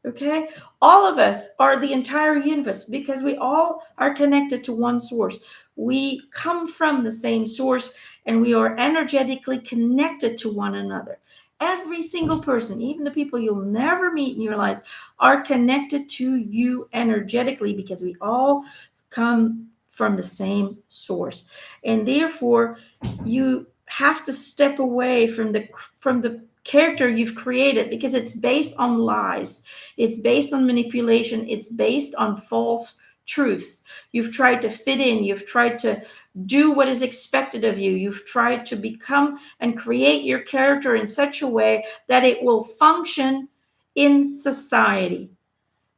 Okay? All of us are the entire universe because we all are connected to one source. We come from the same source and we are energetically connected to one another. Every single person, even the people you'll never meet in your life, are connected to you energetically because we all come from the same source. And therefore, you have to step away from the character you've created because it's based on lies, it's based on manipulation, it's based on false truths. You've tried to fit in, you've tried to do what is expected of you, you've tried to become and create your character in such a way that it will function in society.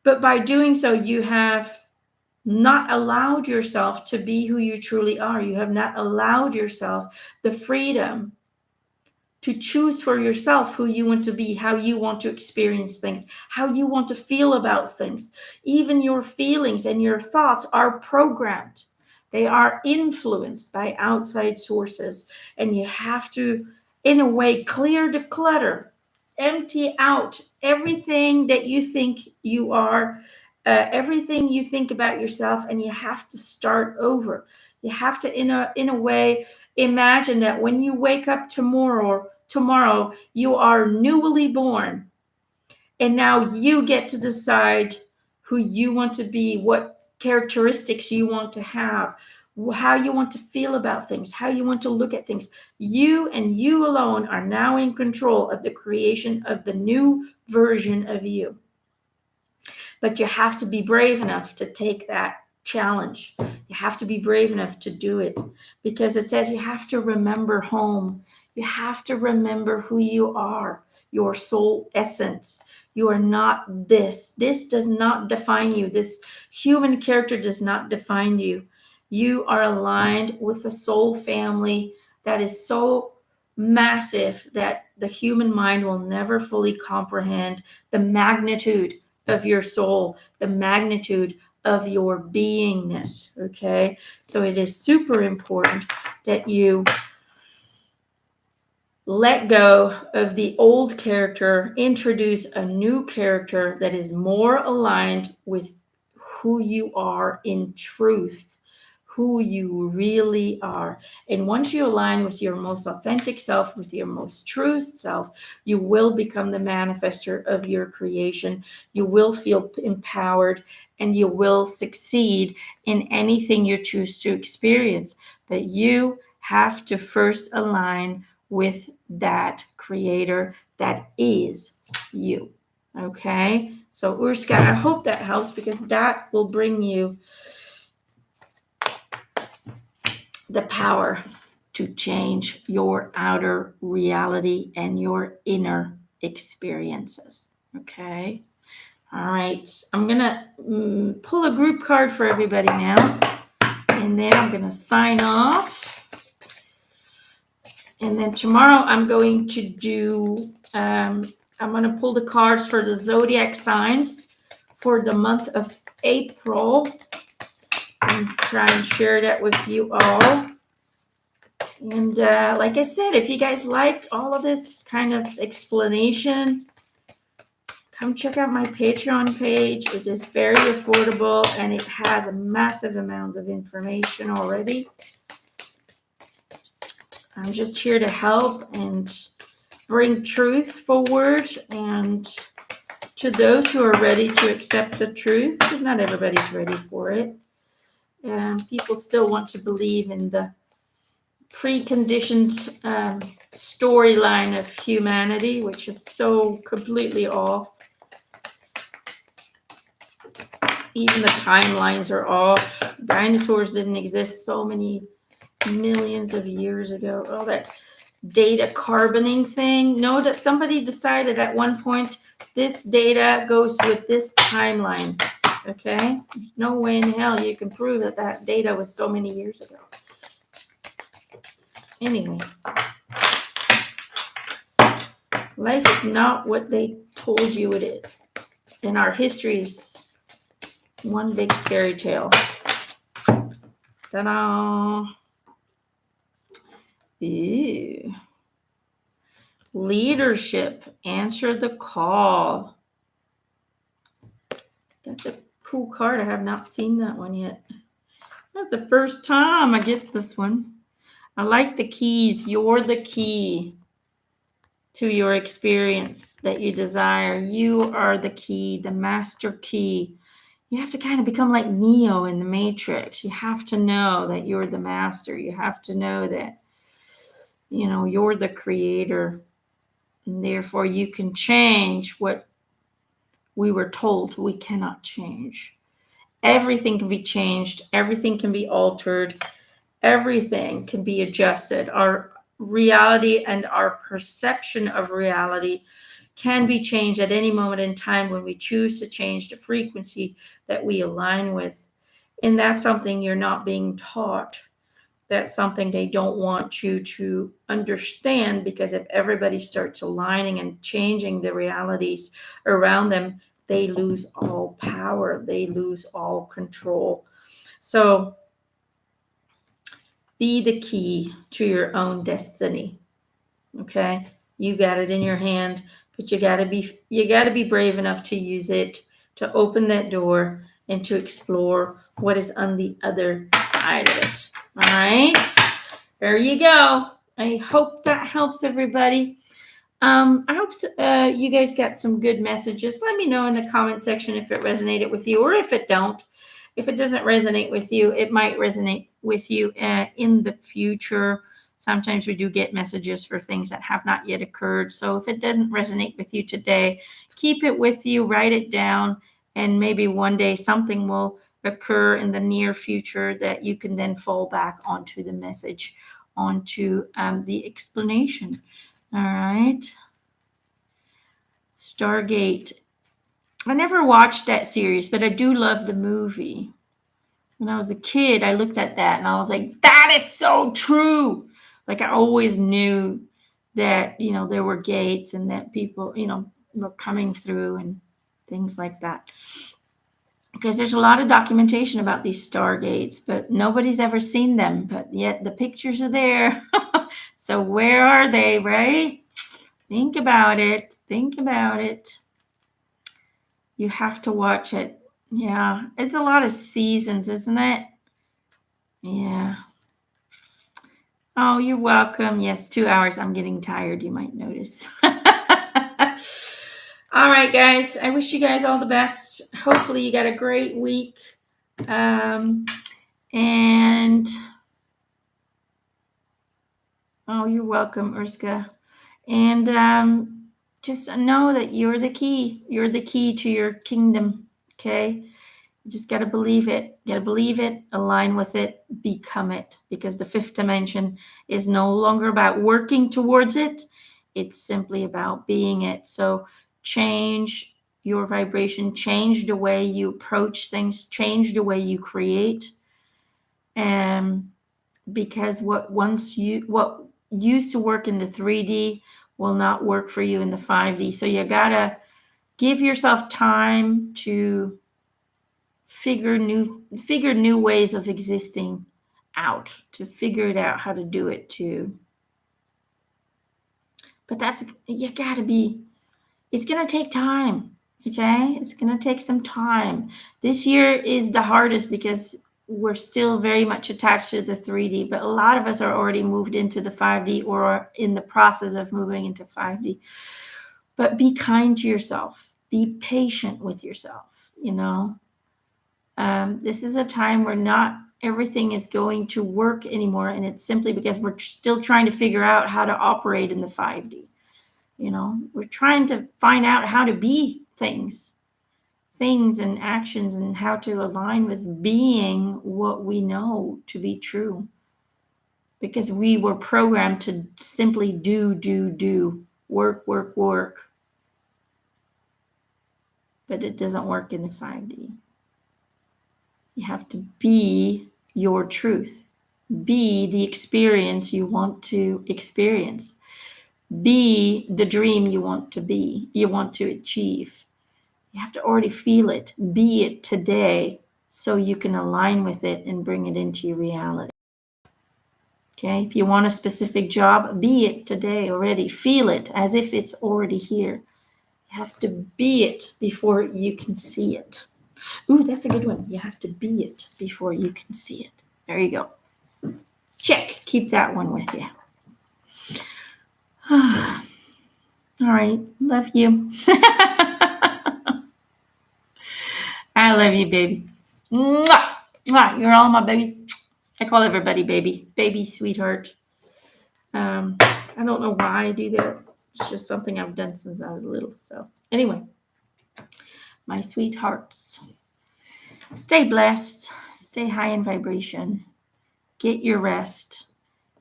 But by doing so, you have not allowed yourself to be who you truly are. You have not allowed yourself the freedom to choose for yourself who you want to be, how you want to experience things, how you want to feel about things. Even your feelings and your thoughts are programmed. They are influenced by outside sources. And you have to, in a way, clear the clutter, empty out everything that you think you are, everything you think about yourself, and you have to start over. You have to, in a way, imagine that when you wake up tomorrow, you are newly born, and now you get to decide who you want to be, what characteristics you want to have, how you want to feel about things, how you want to look at things. You and you alone are now in control of the creation of the new version of you. But you have to be brave enough to take that challenge. You have to be brave enough to do it because it says you have to remember home. You have to remember who you are, your soul essence. You are not this. This does not define you. This human character does not define you. You are aligned with a soul family that is so massive that the human mind will never fully comprehend the magnitude of your soul, the magnitude of your beingness. Okay, so it is super important that you let go of the old character, introduce a new character that is more aligned with who you are in truth, who you really are. And once you align with your most authentic self, with your most truest self, you will become the manifester of your creation. You will feel empowered and you will succeed in anything you choose to experience. But you have to first align with that creator that is you. Okay, so Urska, I hope that helps, because that will bring you the power to change your outer reality and your inner experiences. Okay, all right, I'm gonna pull a group card for everybody now, and then I'm gonna sign off. And then tomorrow I'm going to do I'm going to pull the cards for the zodiac signs for the month of April and try and share that with you all. And like I said, if you guys liked all of this kind of explanation, come check out my Patreon page. It is very affordable and it has a massive amount of information already. I'm just here to help and bring truth forward, and to those who are ready to accept the truth, because not everybody's ready for it. People still want to believe in the preconditioned storyline of humanity, which is so completely off. Even the timelines are off. Dinosaurs didn't exist so many millions of years ago. All that data carboning thing. No, that somebody decided at one point this data goes with this timeline. Okay, there's no way in hell you can prove that that data was so many years ago. Anyway, life is not what they told you it is, and our history is one big fairy tale. Ta-da! Ew. Leadership, answer the call. That's a cool card. I have not seen that one yet. That's the first time I get this one. I like the keys. You're the key to your experience that you desire. You are the key, the master key. You have to kind of become like Neo in the Matrix. You have to know that you're the master. You have to know that, you're the creator. And therefore, you can change what we were told we cannot change. Everything can be changed. Everything can be altered. Everything can be adjusted. Our reality and our perception of reality can be changed at any moment in time when we choose to change the frequency that we align with. And that's something you're not being taught. That's something they don't want you to understand, because if everybody starts aligning and changing the realities around them, they lose all power. They lose all control. So be the key to your own destiny. Okay? You got it in your hand, but you got to be brave enough to use it, to open that door and to explore what is on the other side of it. All right? There you go. I hope that helps everybody. I hope you guys got some good messages. Let me know in the comment section if it resonated with you, or if it don't. If it doesn't resonate with you, it might resonate with you in the future. Sometimes we do get messages for things that have not yet occurred. So if it doesn't resonate with you today, keep it with you, write it down, and maybe one day something will occur in the near future that you can then fall back onto the message, onto the explanation. All right. Stargate. I never watched that series, but I do love the movie. When I was a kid, I looked at that and I was like, that is so true. Like, I always knew that, there were gates and that people, were coming through and things like that. Because there's a lot of documentation about these stargates, but nobody's ever seen them. But yet the pictures are there. So where are they, right? Think about it. Think about it. You have to watch it. Yeah, it's a lot of seasons, isn't it? Yeah. Oh, you're welcome. Yes, 2 hours. I'm getting tired, you might notice. All right, guys. I wish you guys all the best. Hopefully, you got a great week. And oh, you're welcome, Urska. And just know that you're the key. You're the key to your kingdom. Okay. You just got to believe it. You got to believe it, align with it, become it. Because the fifth dimension is no longer about working towards it, it's simply about being it. So change your vibration, change the way you approach things, change the way you create. And because what used to work in the 3D will not work for you in the 5D. So you got to give yourself time to figure new ways of existing out, to figure it out how to do it too. But that's, you gotta be, it's gonna take time. Okay, it's gonna take some time. This year is the hardest because we're still very much attached to the 3D, but a lot of us are already moved into the 5D or are in the process of moving into 5D. But be kind to yourself, be patient with yourself. This is a time where not everything is going to work anymore, and it's simply because we're still trying to figure out how to operate in the 5D. We're trying to find out how to be things and actions, and how to align with being what we know to be true, because we were programmed to simply do, work, but it doesn't work in the 5D. You have to be your truth. Be the experience you want to experience. Be the dream you want to achieve. You have to already feel it. Be it today so you can align with it and bring it into your reality. Okay? If you want a specific job, be it today already. Feel it as if it's already here. You have to be it before you can see it. Ooh, that's a good one. You have to be it before you can see it. There you go. Check. Keep that one with you. All right. Love you. I love you, babies. Mwah! Mwah! You're all my babies. I call everybody baby. Baby, sweetheart. I don't know why I do that. It's just something I've done since I was little. So anyway, my sweethearts, stay blessed. Stay high in vibration. Get your rest.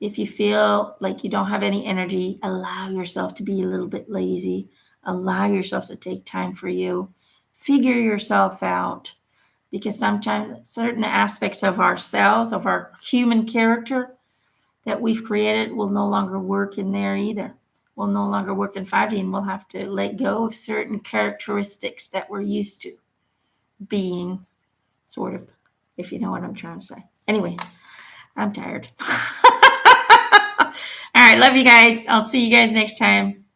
If you feel like you don't have any energy, allow yourself to be a little bit lazy. Allow yourself to take time for you. Figure yourself out, because sometimes certain aspects of ourselves, of our human character that we've created, will no longer work in there either. Will no longer work in 5D, and we'll have to let go of certain characteristics that we're used to being, sort of, if you know what I'm trying to say. Anyway, I'm tired. All right, love you guys. I'll see you guys next time.